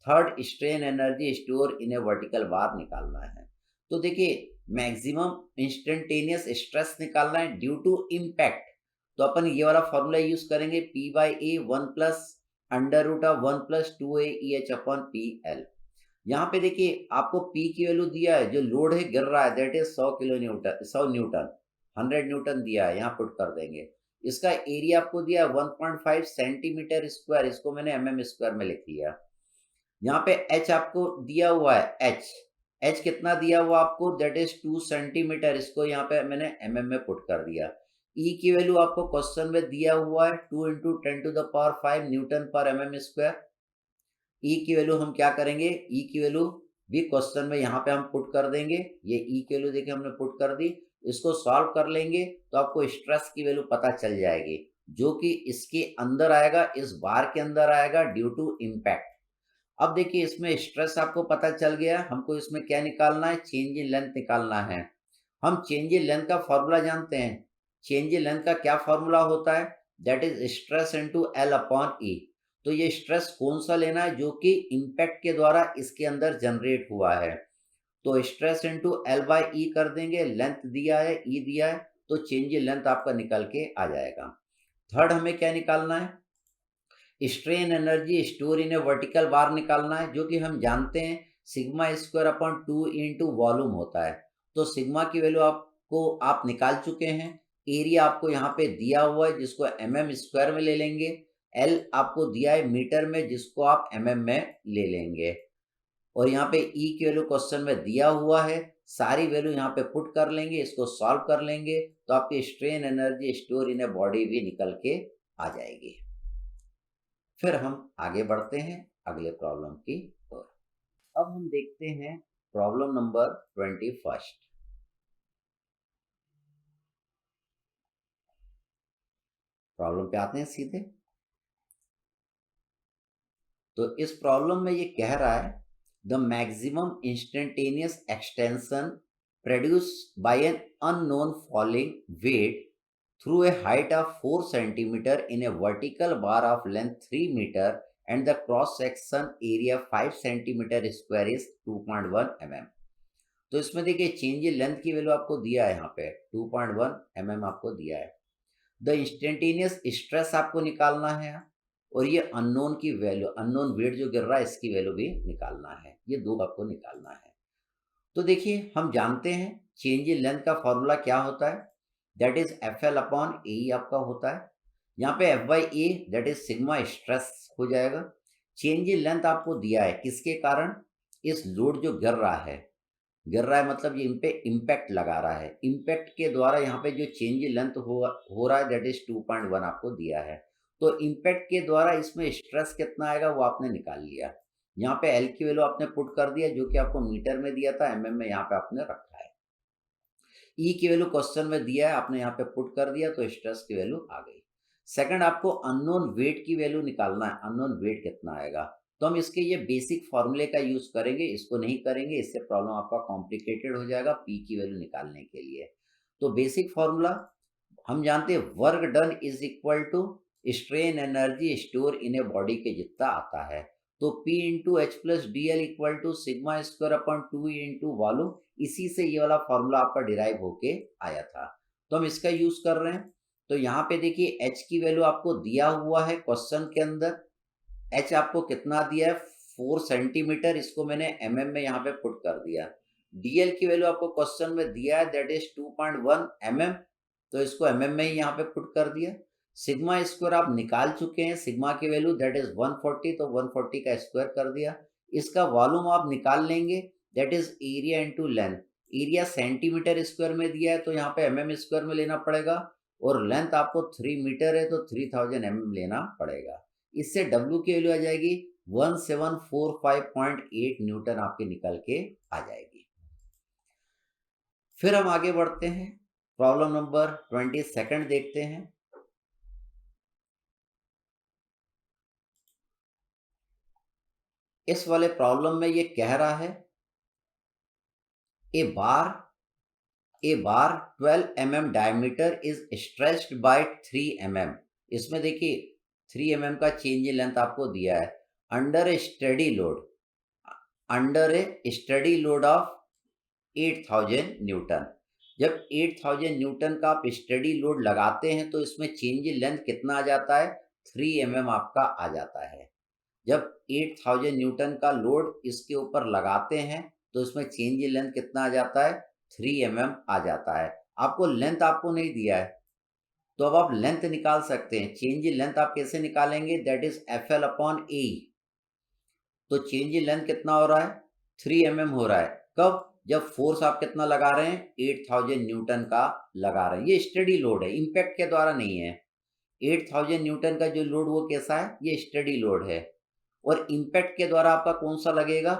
Third strain energy store in A vertical बार निकालना है। तो देखिए मैक्सिमम इंस्टेंटेनियस स्ट्रेस निकालना है ड्यू टू इम्पैक्ट, तो अपन ये वाला फॉर्मूला यूज करेंगे P by A 1 plus under root of 1 plus 2a EH upon PL। यहाँ पे देखिए आपको P की वैल्यू दिया है, जो लोड है गिर रहा है that is 100 kilo Newton, 100 Newton, 100 Newton दिया है, यहाँ पुट कर देंगे। इसका एरिया आपको दिया 1.5 सेंटीमीटर स्क्वायर, इसको मैंने mm स्क्वायर में लिख लिया। यहाँ पे H आपको दिया हुआ है, H कितना दिया हुआ आपको दैट इज 2 सेंटीमीटर, इसको यहाँ पे मैंने mm में पुट कर दिया। E की वैल्यू आपको क्वेश्चन में दिया हुआ है 2 into 10 to the power 5 newton पर mm स्क्वायर। E की वैल्यू हम क्या करेंगे, E की वैल्यू भी क्वेश्चन में यहाँ पे हम पुट कर देंगे। ये E की वैल्यू देखिए हमने पुट कर दी। इसको सॉल्व कर लेंगे तो आपको स्ट्रेस की वैल्यू पता चल जाएगी, जो कि इसके अंदर आएगा, इस बार के अंदर आएगा ड्यू टू इम्पैक्ट। अब देखिए इसमें स्ट्रेस आपको पता चल गया, हमको इसमें क्या निकालना है, चेंज इन लेंथ निकालना है। हम चेंज इन लेंथ का फॉर्मूला जानते हैं। चेंज इन लेंथ का क्या फॉर्मूला होता है, that is stress into L upon E. तो ये स्ट्रेस कौन सा लेना है, जो कि इम्पैक्ट के द्वारा इसके अंदर जनरेट हुआ है। तो stress into L by E कर देंगे, लेंथ दिया है, ई दिया है, तो चेंज इन लेंथ आपका निकल के आ जाएगा। थर्ड हमें क्या निकालना है, strain energy store in A vertical बार निकालना है, जो कि हम जानते हैं sigma square upon 2 into volume होता है। तो सिग्मा की वैल्यू आपको आप निकाल चुके हैं। एरिया आपको यहाँ पे दिया हुआ है, जिसको mm² में ले लेंगे। एल आपको दिया है मीटर में, जिसको आप mm में ले लेंगे। और यहाँ पे ई की वैल्यू क्वेश्चन में दिया हुआ है, सारी वैल्यू यहाँ पे पुट कर लेंगे, इसको सॉल्व कर लेंगे, तो आपकी strain energy store in a body भी निकल के आ जाएगी। फिर हम आगे बढ़ते हैं अगले प्रॉब्लम की ओर। अब हम देखते हैं प्रॉब्लम नंबर 21। प्रॉब्लम पे आते हैं सीधे। तो इस प्रॉब्लम में ये कह रहा है the maximum instantaneous extension produced by an unknown falling weight through a height of 4 centimeter in a vertical bar of length 3 meter and the cross section area 5 centimeter square is 2.1 mm। तो इसमें देखिए change in length की value आपको दिया है, यहाँ पे 2.1 mm आपको दिया है। द इंस्टेंटेनियस स्ट्रेस आपको निकालना है, और ये अननोन की वैल्यू, अननोन वेट जो गिर रहा है इसकी वैल्यू भी निकालना है। ये दो आपको निकालना है। तो देखिए हम जानते हैं चेंज इन लेंथ का फॉर्मूला क्या होता है, that is F L upon A आपका होता है। यहाँ पे F by A that is sigma stress हो जाएगा। चेंज इन लेंथ आपको दिया है किसके कारण, इस लोड जो गिर रहा है मतलब ये इन पे इम्पैक्ट लगा रहा है, इम्पैक्ट के द्वारा यहाँ पे जो चेंज इन लेंथ हो रहा है दैट इज 2.1 आपको दिया है। तो इम्पैक्ट के द्वारा इसमें स्ट्रेस कितना आएगा वो आपने निकाल लिया। यहाँ पे एल की वैल्यू आपने पुट कर दिया, जो कि आपको मीटर में दिया था, एमएम में यहाँ पे आपने रखा है। ई की वैल्यू क्वेश्चन में दिया है, आपने यहाँ पे पुट कर दिया, तो स्ट्रेस की वैल्यू आ गई। सेकंड आपको अननोन वेट की वैल्यू निकालना है, अननोन वेट कितना आएगा। तो हम इसके ये बेसिक फॉर्मूले का यूज करेंगे, इसको नहीं करेंगे, इससे प्रॉब्लम आपका कॉम्प्लिकेटेड हो जाएगा पी की वैल्यू निकालने के लिए। तो बेसिक फॉर्मूला हम जानते हैं, work done is equal to strain energy store in a body के जितना आता है। तो P into H plus D L equal to sigma square upon 2 into volume, इसी से ये वाला फॉर्मूला आपका डिराइव होके आया था, तो हम इसका यूज कर रहे हैं। तो यहाँ पे देखिए h की वैल्यू आपको दिया हुआ है क्वेश्चन के अंदर। h आपको कितना दिया है, 4 सेंटीमीटर, इसको मैंने mm में यहाँ पे पुट कर दिया। dl की वैल्यू आपको क्वेश्चन में दिया है दैट इज 2.1 mm, तो इसको mm में ही यहाँ पे पुट कर दिया। सिग्मा स्क्वायर आप निकाल चुके हैं, सिग्मा की वैल्यू दैट इज 140, तो 140 का स्क्वायर कर दिया। इसका वॉल्यूम आप निकाल लेंगे, that is area into length. Area centimetre square में दिया है, तो यहाँ पे mm स्क्वायर में लेना पड़ेगा, और लेंथ आपको 3 मीटर है, तो 3000 mm लेना पड़ेगा। इससे W की वैल्यू आ जाएगी 1745.8 न्यूटन आपके निकल के आ जाएगी। फिर हम आगे बढ़ते हैं, प्रॉब्लम नंबर 22 देखते हैं। इस वाले प्रॉब्लम में ये कह रहा है a bar 12 mm diameter is stretched by 3 mm। इसमें देखिए 3 mm का चेंज इन लेंथ आपको दिया है under A study load of 8000 Newton. जब 8000 न्यूटन का आप स्टडी लोड लगाते हैं, तो इसमें चेंज इन लेंथ कितना आ जाता है, 3 mm आपका आ जाता है। जब 8000 न्यूटन का लोड इसके ऊपर लगाते हैं, तो इसमें चेंज इन लेंथ कितना आ जाता है, 3 mm आ जाता है। आपको लेंथ आपको नहीं दिया है, तो अब आप लेंथ निकाल सकते हैं। चेंज इन लेंथ आप कैसे निकालेंगे, that is F L upon A. तो चेंज इन लेंथ कितना हो रहा है, 3 mm हो रहा है। कब, जब फोर्स आप कितना लगा रहे हैं, 8000 न्यूटन का लगा रहे हैं। ये स्टडी लोड है, इम्पैक्ट के द्वारा नहीं है। 8000 न्यूटन का जो लोड वो कैसा है, ये स्टडी लोड है, और इम्पैक्ट के द्वारा आपका कौन सा लगेगा,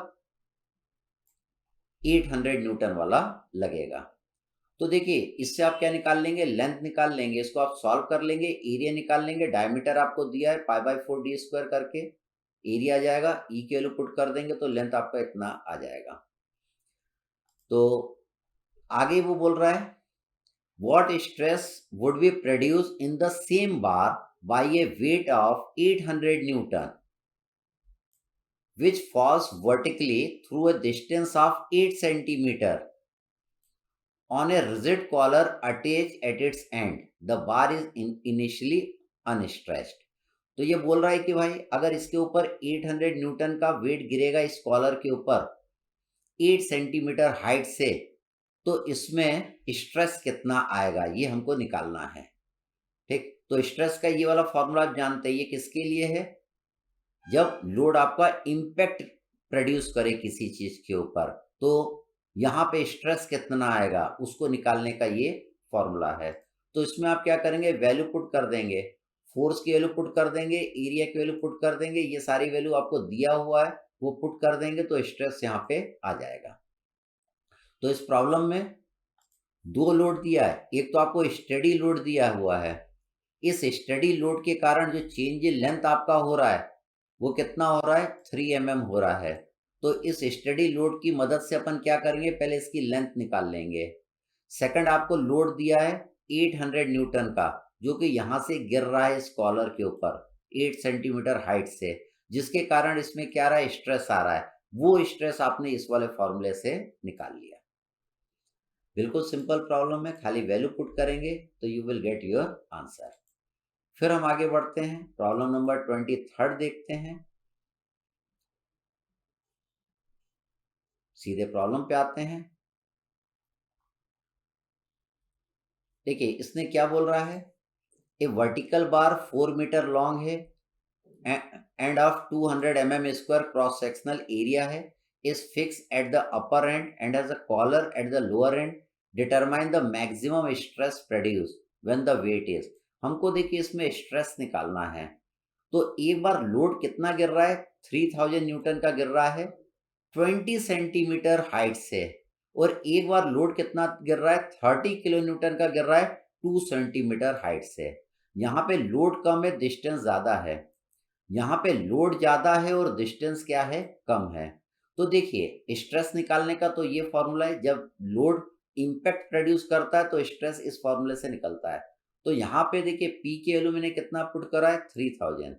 800 न्यूटन वाला लगेगा। तो देखिए इससे आप क्या निकाल लेंगे, लेंथ निकाल लेंगे, इसको आप सॉल्व कर लेंगे, एरिया निकाल लेंगे, डायमीटर आपको दिया है पाई बाई 4 डी स्क्वायर करके। एरिया आ जाएगा, ई की वैल्यू पुट कर देंगे तो लेंथ आपका इतना आ जाएगा। तो आगे वो बोल रहा है what stress would be produced in the same bar by a weight of 800 Newton which falls vertically through a distance of 8 centimeter on a rigid collar attached at its end. The bar is initially unstressed. तो ये बोल रहा है कि भाई अगर इसके ऊपर 800 न्यूटन का वेट गिरेगा इस कॉलर के ऊपर 8 सेंटीमीटर हाइट से, तो इसमें स्ट्रेस कितना आएगा ये हमको निकालना है। ठीक, तो स्ट्रेस का ये वाला फॉर्मूला आप जानते हैं, ये किसके लिए है? जब लोड आपका इम्पैक्ट प्रोड्यूस करे किसी चीज के ऊपर, तो यहाँ पे स्ट्रेस कितना आएगा उसको निकालने का ये फॉर्मूला है। तो इसमें आप क्या करेंगे, वैल्यू पुट कर देंगे, फोर्स की वैल्यू पुट कर देंगे, एरिया की वैल्यू पुट कर देंगे, ये सारी वैल्यू आपको दिया हुआ है वो पुट कर देंगे तो स्ट्रेस यहाँ पे आ जाएगा। तो इस प्रॉब्लम में दो लोड दिया है, एक तो आपको स्टडी लोड दिया हुआ है, इस स्टडी लोड के कारण जो चेंज इन लेंथ आपका हो रहा है वो कितना हो रहा है, 3 mm हो रहा है। तो इस स्टडी लोड की मदद से अपन क्या करेंगे, पहले इसकी लेंथ निकाल लेंगे। सेकंड आपको लोड दिया है 800 न्यूटन का, जो कि यहाँ से गिर रहा है इस कॉलर के ऊपर 8 सेंटीमीटर हाइट से, जिसके कारण इसमें क्या रहा है, स्ट्रेस आ रहा है। वो स्ट्रेस आपने इस वाले फॉर्मूले से निकाल लिया। बिल्कुल सिंपल प्रॉब्लम है, खाली वैल्यू पुट करेंगे तो you will get your answer. फिर हम आगे बढ़ते हैं, प्रॉब्लम नंबर 23 देखते हैं। सीधे प्रॉब्लम पे आते हैं। देखिए इसने क्या बोल रहा है, a vertical bar 4 metre long है and of 200 mm square cross sectional area है, is fix at the upper end and has a collar at the lower end, determine the maximum stress produce when the weight is. हमको देखिए इसमें stress निकालना है। तो एक बार load कितना गिर रहा है, 3000 न्यूटन का गिर रहा है 20 सेंटीमीटर हाइट से, और एक बार लोड कितना गिर रहा है, 30 किलो न्यूटन का गिर रहा है 2 सेंटीमीटर हाइट से। यहाँ पे लोड कम है, डिस्टेंस ज्यादा है। यहाँ पे लोड ज्यादा है और डिस्टेंस क्या है, कम है। तो देखिए स्ट्रेस निकालने का तो ये फॉर्मूला है, जब लोड इम्पैक्ट प्रोड्यूस करता है तो स्ट्रेस इस फॉर्मूले से निकलता है। तो यहाँ पे देखिए पी की वैल्यू मैंने कितना पुट करा है, 3000,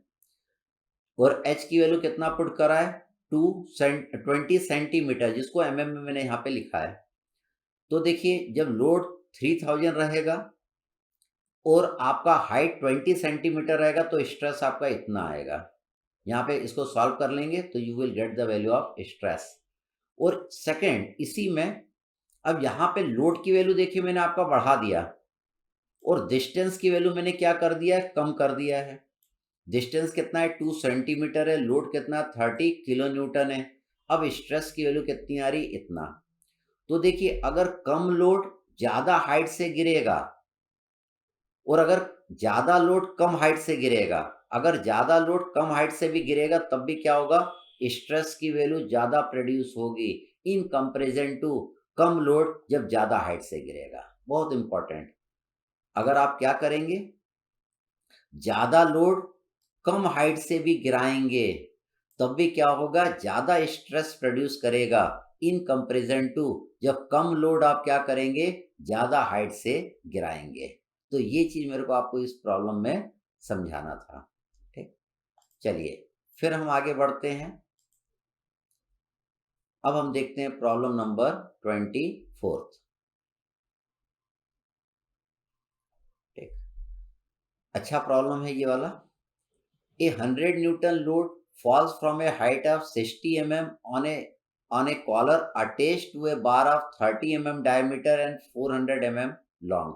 और एच की वैल्यू कितना पुट करा है, 20 सेंटीमीटर, जिसको mm में मैंने यहाँ पे लिखा है। तो देखिए जब लोड 3000 रहेगा और आपका हाइट 20 सेंटीमीटर रहेगा तो स्ट्रेस आपका इतना आएगा। यहाँ पे इसको सॉल्व कर लेंगे तो you will get the value of stress. और सेकंड इसी में अब यहाँ पे लोड की वैल्यू देखिए मैंने आपका बढ़ा दिया, और डिस्टेंस की वैल्यू मैंने क्या कर दिया है, कम कर दिया है। डिस्टेंस कितना है, 2 सेंटीमीटर है, लोड कितना, 30 किलो न्यूटन है। अब स्ट्रेस की वैल्यू कितनी आ रही, इतना। तो देखिए अगर कम लोड ज्यादा हाइट से गिरेगा, और अगर ज्यादा लोड कम हाइट से गिरेगा, अगर ज्यादा लोड कम हाइट से भी गिरेगा तब भी क्या होगा, स्ट्रेस की वैल्यू ज्यादा प्रोड्यूस होगी इन कंपैरिजन टू कम लोड जब ज्यादा हाइट से गिरेगा। बहुत इंपॉर्टेंट, अगर आप क्या करेंगे, ज्यादा लोड कम हाइट से भी गिराएंगे तब भी क्या होगा, ज्यादा स्ट्रेस प्रोड्यूस करेगा इन कंपैरिजन टू जब कम लोड आप क्या करेंगे, ज्यादा हाइट से गिराएंगे। तो ये चीज मेरे को आपको इस प्रॉब्लम में समझाना था। ठीक, चलिए फिर हम आगे बढ़ते हैं। अब हम देखते हैं प्रॉब्लम नंबर 24। ठीक, अच्छा प्रॉब्लम है ये वाला। A 100 Newton load falls from a height of 60 mm on a collar attached to a bar of 30 mm diameter and 400 mm long.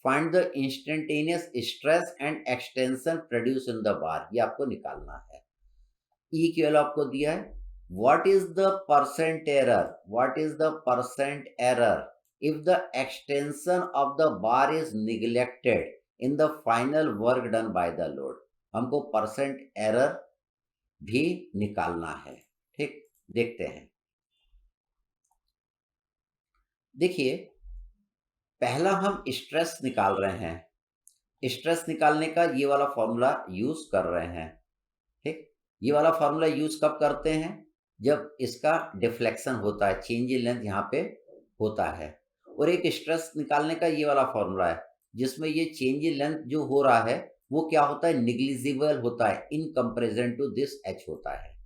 Find the instantaneous stress and extension produced in the bar. ये आपको निकालना है। E की value आपको दिया है। What is the percent error? What is the percent error if the extension of the bar is neglected in the final work done by the load? हमको percent error भी निकालना है। ठीक, देखते हैं। देखिए पहला हम स्ट्रेस निकाल रहे हैं, स्ट्रेस निकालने का ये वाला फॉर्मूला यूज कर रहे हैं। ठीक, ये वाला फार्मूला यूज कब करते हैं? जब इसका डिफ्लेक्शन होता है, चेंज इन लेंथ यहाँ पे होता है। और एक स्ट्रेस निकालने का ये वाला फार्मूला है, जिसमें ये चेंज इन लेंथ जो हो रहा है वो क्या होता है, निग्लिजिबल होता है, in comparison to this H होता है।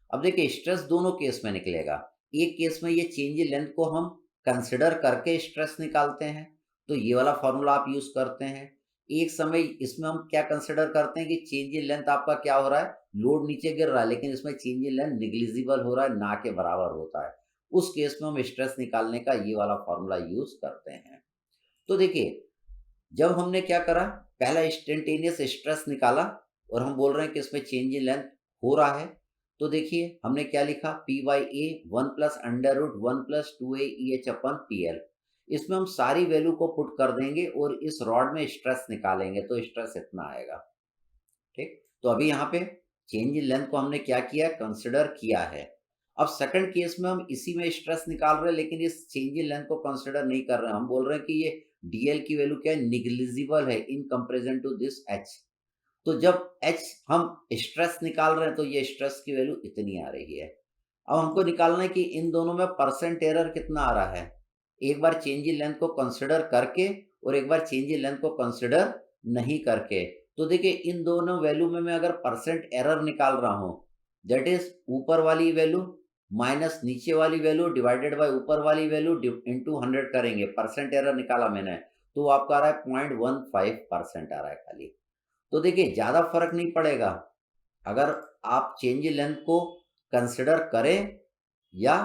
अब देखिए स्ट्रेस दोनों केस में निकलेगा। एक केस में ये चेंज इन लेंथ को हम कंसिडर करके स्ट्रेस निकालते हैं, तो ये वाला फॉर्मूला आप यूज करते हैं। एक समय इसमें हम क्या कंसिडर करते हैं कि चेंज इन लेंथ आपका क्या हो रहा है, लोड नीचे गिर रहा है, लेकिन इसमें चेंज इन लेंथ निग्लिजिबल हो रहा है, ना के बराबर होता है। उस केस में हम स्ट्रेस निकालने का ये वाला फॉर्मूला यूज करते हैं। तो देखिए जब हमने क्या करा, पहला इंस्टेंटेनियस स्ट्रेस निकाला और हम बोल रहे हैं कि इसमें चेंज इन लेंथ हो रहा है, तो देखिए हमने क्या लिखा, पी बाई ए 1+√1+2AEH/PL। इसमें हम सारी वैल्यू को पुट कर देंगे और इस रॉड में स्ट्रेस निकालेंगे, तो स्ट्रेस इतना आएगा। ठीक, तो अभी यहाँ पे चेंज इन लेंथ को हमने क्या किया, कंसिडर किया है। अब सेकंड केस में हम इसी में स्ट्रेस निकाल रहे हैं, लेकिन इस चेंज इन लेंथ को कंसिडर नहीं कर रहे हैं। हम बोल रहे हैं कि ये डीएल की वैल्यू क्या है, निग्लिजिबल है in comparison to this H. तो जब एच हम स्ट्रेस निकाल रहे हैं तो ये स्ट्रेस की वैल्यू इतनी आ रही है। अब हमको निकालना है कि इन दोनों में परसेंट एरर कितना आ रहा है, एक बार चेंज इन लेंथ को कंसिडर करके और एक बार चेंज इन लेंथ को कंसिडर नहीं करके। तो देखिए इन दोनों वैल्यू में मैं अगर परसेंट एरर निकाल रहा हूं, दैट इज ऊपर वाली वैल्यू माइनस नीचे वाली वैल्यू डिवाइडेड बाय ऊपर वाली वैल्यू इंटू 100 करेंगे, परसेंट एरर निकाला मैंने, तो आपका आ रहा है 0.15% आ रहा है खाली। तो देखिए ज़्यादा फर्क नहीं पड़ेगा अगर आप चेंज लेंथ को कंसिडर करें या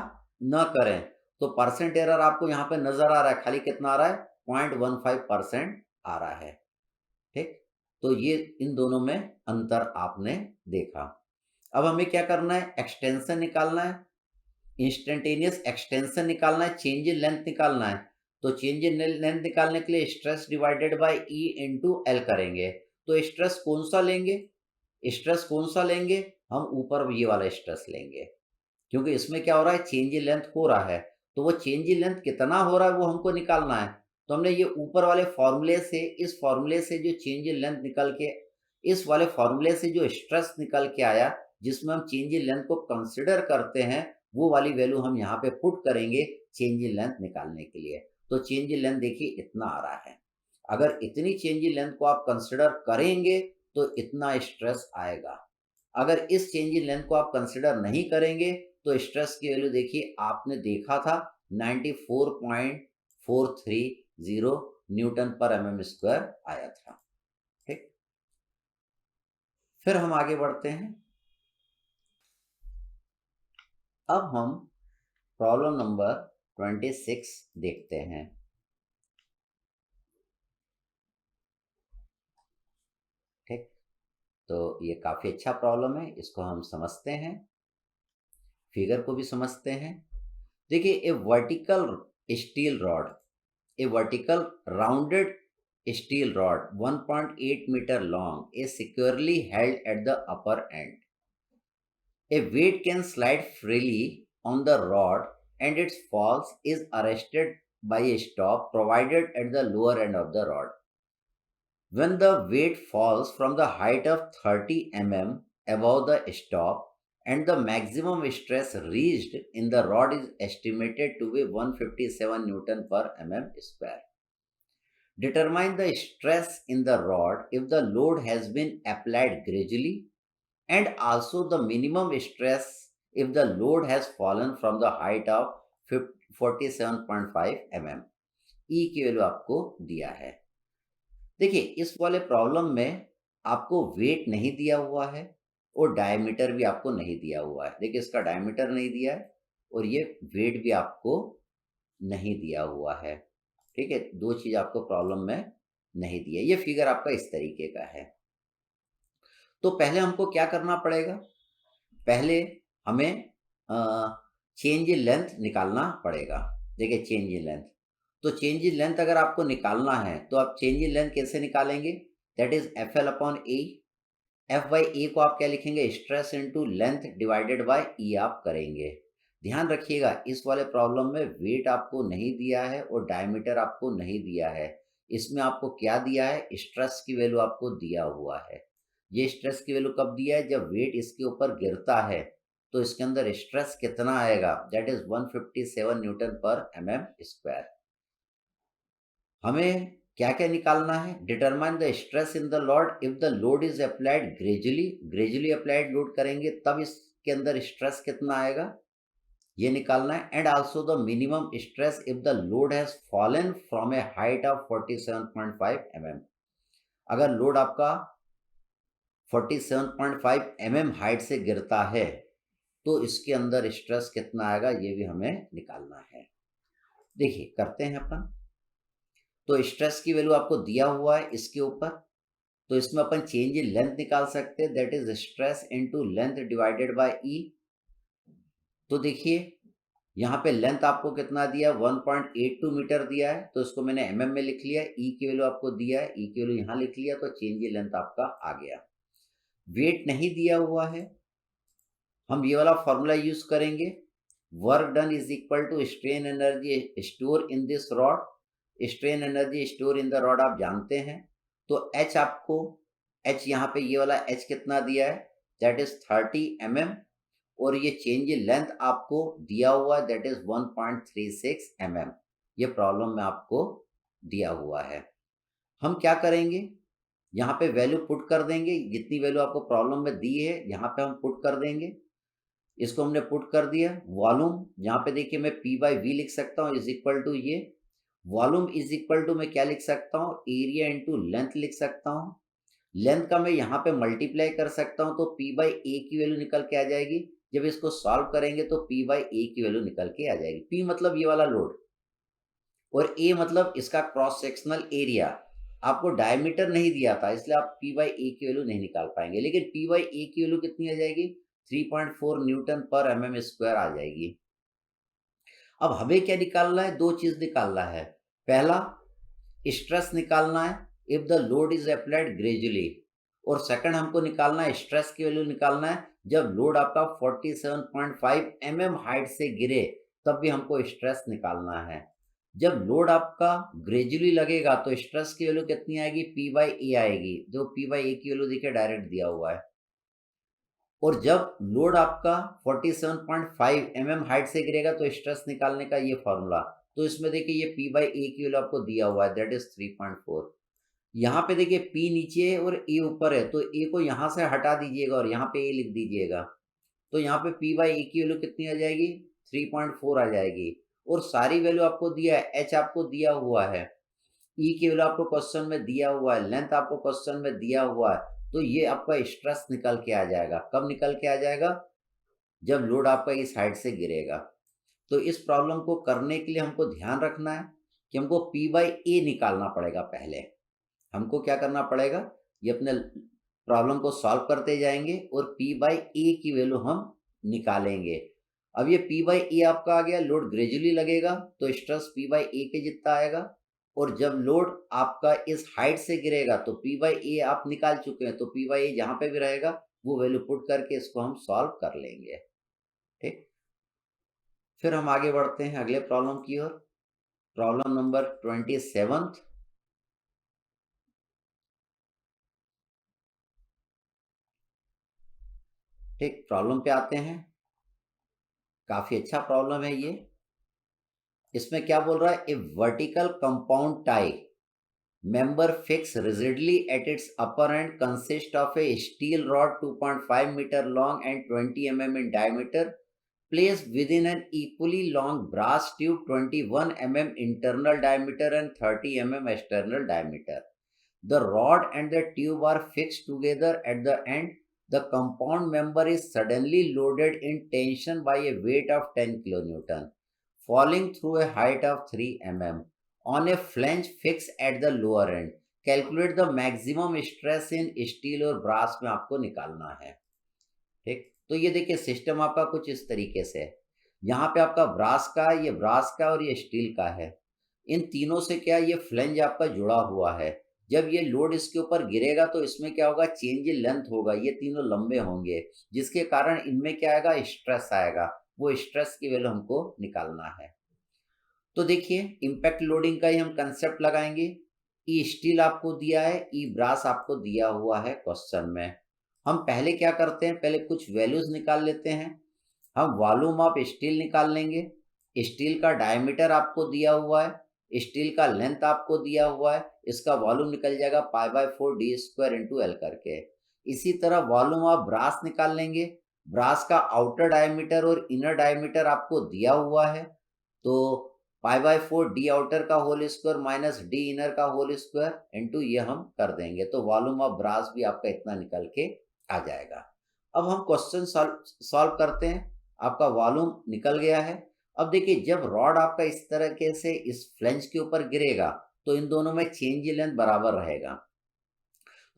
न करें, तो परसेंट एरर आपको यहाँ पे नजर आ रहा है, खाली कितना आ रहा है, 0.15% आ रहा है। ठीक, तो ये इन दोनों में अंतर आपने देखा। अब हमें क्या करना है, एक्सटेंशन निकालना है, इंस्टेंटेनियस एक्सटेंशन निकालना है, चेंज इन लेंथ निकालना है। तो चेंज इन लेंथ निकालने के लिए stress divided by E into L करेंगे। तो स्ट्रेस कौन सा लेंगे, स्ट्रेस कौन सा लेंगे, हम ऊपर ये वाला स्ट्रेस लेंगे, क्योंकि इसमें क्या हो रहा है, चेंज इन लेंथ हो रहा है, तो वो चेंज इन लेंथ कितना हो रहा है वो हमको निकालना है। तो हमने ये ऊपर वाले फॉर्मूले से, इस फॉर्मूले से जो चेंज इन लेंथ निकल के, इस वाले फॉर्मूले से जो स्ट्रेस निकल के आया, जिसमें हम चेंज इन लेंथ को कंसिडर करते हैं, वो वाली वैल्यू हम यहाँ पे पुट करेंगे चेंज इन लेंथ निकालने के लिए। तो चेंज इन लेंथ देखिए इतना आ रहा है। अगर इतनी चेंज इन लेंथ को आप कंसिडर करेंगे तो इतना स्ट्रेस आएगा। अगर इस चेंज इन लेंथ को आप कंसिडर नहीं करेंगे तो स्ट्रेस की वैल्यू देखिए आपने देखा था 94.430 न्यूटन पर एमएम स्क्वायर आया था। ठीक, फिर हम आगे बढ़ते हैं। अब हम प्रॉब्लम नंबर 26 देखते हैं। ठीक, तो ये काफी अच्छा प्रॉब्लम है, इसको हम समझते हैं, फिगर को भी समझते हैं। देखिए a vertical steel rod, a vertical rounded steel rod 1.8 meter long is securely held at the upper end. A weight can slide freely on the rod and its falls is arrested by a stop provided at the lower end of the rod. When the weight falls from the height of 30 mm above the stop and the maximum stress reached in the rod is estimated to be 157 Newton per mm square. Determine the stress in the rod if the load has been applied gradually and also the minimum stress if the load has fallen from the height of 47.5 mm. E की value आपको दिया है। देखिए इस वाले problem में आपको wait नहीं दिया हुआ है और डायमीटर भी आपको नहीं दिया हुआ है। देखिए इसका डायमीटर नहीं दिया है और ये वेट भी आपको नहीं दिया हुआ है। ठीक है, दो चीज आपको प्रॉब्लम में नहीं दी है। ये फिगर आपका इस तरीके का है। तो पहले हमको क्या करना पड़ेगा, पहले हमें चेंज इन लेंथ निकालना पड़ेगा। देखिए चेंज इन लेंथ, तो चेंज इन लेंथ अगर आपको निकालना है तो आप चेंज इन लेंथ कैसे निकालेंगे, that is F L upon A. F by A को आप क्या लिखेंगे, stress into length divided by E आप करेंगे। ध्यान रखिएगा इस वाले प्रॉब्लम में वेट आपको नहीं दिया है और डायमीटर आपको नहीं दिया है। इसमें आपको क्या दिया है, स्ट्रेस की वैल्यू आपको दिया हुआ है। ये स्ट्रेस की वैल्यू कब दिया है, जब वेट इसके ऊपर गिरता है तो इसके अंदर स्ट्रेस कितना आएगा, दैट इज 157 न्यूटन पर एमएम स्क्वायर। हमें क्या क्या निकालना है, determine the stress in the load if the load is applied gradually applied load करेंगे तब इसके अंदर स्ट्रेस कितना आएगा, ये निकालना है। And also the minimum stress if the load has fallen from a height of 47.5 mm। अगर लोड आपका 47.5 mm हाइट से गिरता है तो इसके अंदर स्ट्रेस कितना आएगा, ये भी हमें निकालना है। देखिए करते हैं अपन। तो स्ट्रेस की वैल्यू आपको दिया हुआ है इसके ऊपर, तो इसमें अपन चेंज इन लेंथ निकाल सकते हैं, that is stress into length divided by E. तो देखिए यहाँ पे लेंथ आपको कितना दिया, 1.82 मीटर दिया है, तो इसको मैंने एमएम में लिख लिया। ई की वैल्यू आपको दिया है, ई की वैल्यू यहाँ लिख लिया, तो चेंज इन लेंथ आपका आ गया। वेट नहीं दिया हुआ है, हम ये वाला फॉर्मूला यूज करेंगे, work done is equal to strain energy store in this rod. Strain energy store in the rod आप जानते हैं, तो एच आपको, एच यहाँ पे ये वाला एच कितना दिया है, दैट इज 30 mm, और ये चेंज इन लेंथ आपको दिया हुआ है, दैट इज 1.36 mm। ये प्रॉब्लम में आपको दिया हुआ है। हम क्या करेंगे, यहाँ पे वैल्यू पुट कर देंगे, जितनी वैल्यू आपको प्रॉब्लम में दी है यहाँ पे हम पुट कर देंगे। इसको हमने पुट कर दिया। वॉल्यूम यहाँ पे देखिए मैं P बाई वी लिख सकता हूँ इज इक्वल टू ये, वॉल्यूम इज इक्वल टू मैं क्या लिख सकता हूँ, एरिया इंटू लेंथ लिख सकता हूँ। लेंथ का मैं यहाँ पे मल्टीप्लाई कर सकता हूँ, तो P बाई ए की वैल्यू निकल के आ जाएगी। जब इसको सॉल्व करेंगे तो P बाई ए की वैल्यू निकल के आ जाएगी। P मतलब ये वाला लोड और A मतलब इसका क्रॉस सेक्शनल एरिया। आपको डायमीटर नहीं दिया था इसलिए आप P बाई ए की वैल्यू नहीं निकाल पाएंगे, लेकिन P बाई ए की वैल्यू कितनी आ जाएगी, 3.4 न्यूटन पर mm स्क्वायर आ जाएगी। अब हमें क्या निकालना है, दो चीज निकालना है। पहला स्ट्रेस निकालना है if the load is applied gradually, और सेकंड हमको निकालना है स्ट्रेस की वैल्यू निकालना है जब लोड आपका 47.5 mm हाइट से गिरे तब भी हमको स्ट्रेस निकालना है। जब लोड आपका ग्रेजुअली लगेगा तो स्ट्रेस की वैल्यू कितनी आएगी, P बाई ए आएगी, जो P बाई ए की वैल्यू देखिए डायरेक्ट दिया हुआ है। और जब लोड आपका 47.5 mm हाइट से गिरेगा तो स्ट्रेस निकालने का ये फॉर्मूला, तो इसमें देखिए ये P बाई ए की वैल्यू आपको दिया हुआ है, दैट इज 3.4। यहाँ पे देखिए P नीचे है और A ऊपर है, तो A को यहाँ से हटा दीजिएगा और यहाँ पे A लिख दीजिएगा, तो यहाँ पे P बाई ए की वैल्यू कितनी आ जाएगी, 3.4 आ जाएगी। और सारी वैल्यू आपको दिया है, H आपको दिया हुआ है, ई की वैल्यू आपको क्वेश्चन में दिया हुआ है, लेंथ आपको क्वेश्चन में दिया हुआ है, तो ये आपका स्ट्रेस निकल के आ जाएगा। कब निकल के आ जाएगा, जब लोड आपका इस हाइट से गिरेगा। तो इस प्रॉब्लम को करने के लिए हमको ध्यान रखना है कि हमको P बाई ए निकालना पड़ेगा। पहले हमको क्या करना पड़ेगा, ये अपने प्रॉब्लम को सॉल्व करते जाएंगे और P बाई ए की वैल्यू हम निकालेंगे। अब ये P बाई ए आपका आ गया, लोड ग्रेजुअली लगेगा तो स्ट्रेस P बाई ए के जितना आएगा, और जब लोड आपका इस हाइट से गिरेगा तो P बाई ए आप निकाल चुके हैं, तो P बाई ए जहाँ पे भी रहेगा वो वैल्यू पुट करके इसको हम सॉल्व कर लेंगे। ठीक, फिर हम आगे बढ़ते हैं अगले प्रॉब्लम की ओर। Problem number 27। ठीक, प्रॉब्लम पे आते हैं। काफी अच्छा प्रॉब्लम है ये। इसमें क्या बोल रहा है, a vertical compound tie member fixed rigidly at its upper end consists of a steel rod 2.5 meter long and 20 mm in diameter placed within an equally long brass tube 21 mm internal diameter and 30 mm external diameter. The rod and the tube are fixed together at the end. The compound member is suddenly loaded in tension by a weight of 10 kilonewton falling through a height of 3 mm on a flange fixed at the lower end. Calculate the maximum stress in steel और brass में आपको निकालना है। ठीक, तो ये देखिए system आपका कुछ इस तरीके से है। यहाँ पे आपका ब्रास का, ये ब्रास का और ये स्टील का है। इन तीनों से क्या, ये फ्लेंज आपका जुड़ा हुआ है। जब ये लोड इसके ऊपर गिरेगा तो इसमें क्या होगा, चेंज इन लेंथ होगा, ये तीनों लंबे होंगे, जिसके कारण इनमें क्या आएगा, स्ट्रेस आएगा। वो स्ट्रेस की वैल्यू हमको निकालना है। तो देखिए इम्पैक्ट लोडिंग का ही हम कंसेप्ट लगाएंगे। ई स्टील आपको दिया है, ई ब्रास आपको दिया हुआ है क्वेश्चन में। हम पहले क्या करते हैं, पहले कुछ वैल्यूज निकाल लेते हैं। हम वॉल्यूम ऑफ स्टील निकाल लेंगे। स्टील का डायमीटर आपको दिया हुआ है, स्टील का लेंथ आपको दिया हुआ है, इसका वॉल्यूम निकल जाएगा π/4 d स्क्वायर इंटू एल करके। इसी तरह वॉल्यूम ऑफ ब्रास निकाल लेंगे। ब्रास का आउटर डायमीटर और इनर डायमीटर आपको दिया हुआ है, तो π/4 डी आउटर का whole square minus D inner का होल स्क्वायर इंटू ये हम कर देंगे, तो वॉल्यूम ऑफ ब्रास भी आपका इतना निकल के आ जाएगा। अब हम क्वेश्चन सॉल्व करते हैं। आपका वॉल्यूम निकल गया है। अब देखिए, जब रॉड आपका इस तरीके से इस फ्लेंज के ऊपर गिरेगा तो इन दोनों में चेंज लेंथ बराबर रहेगा।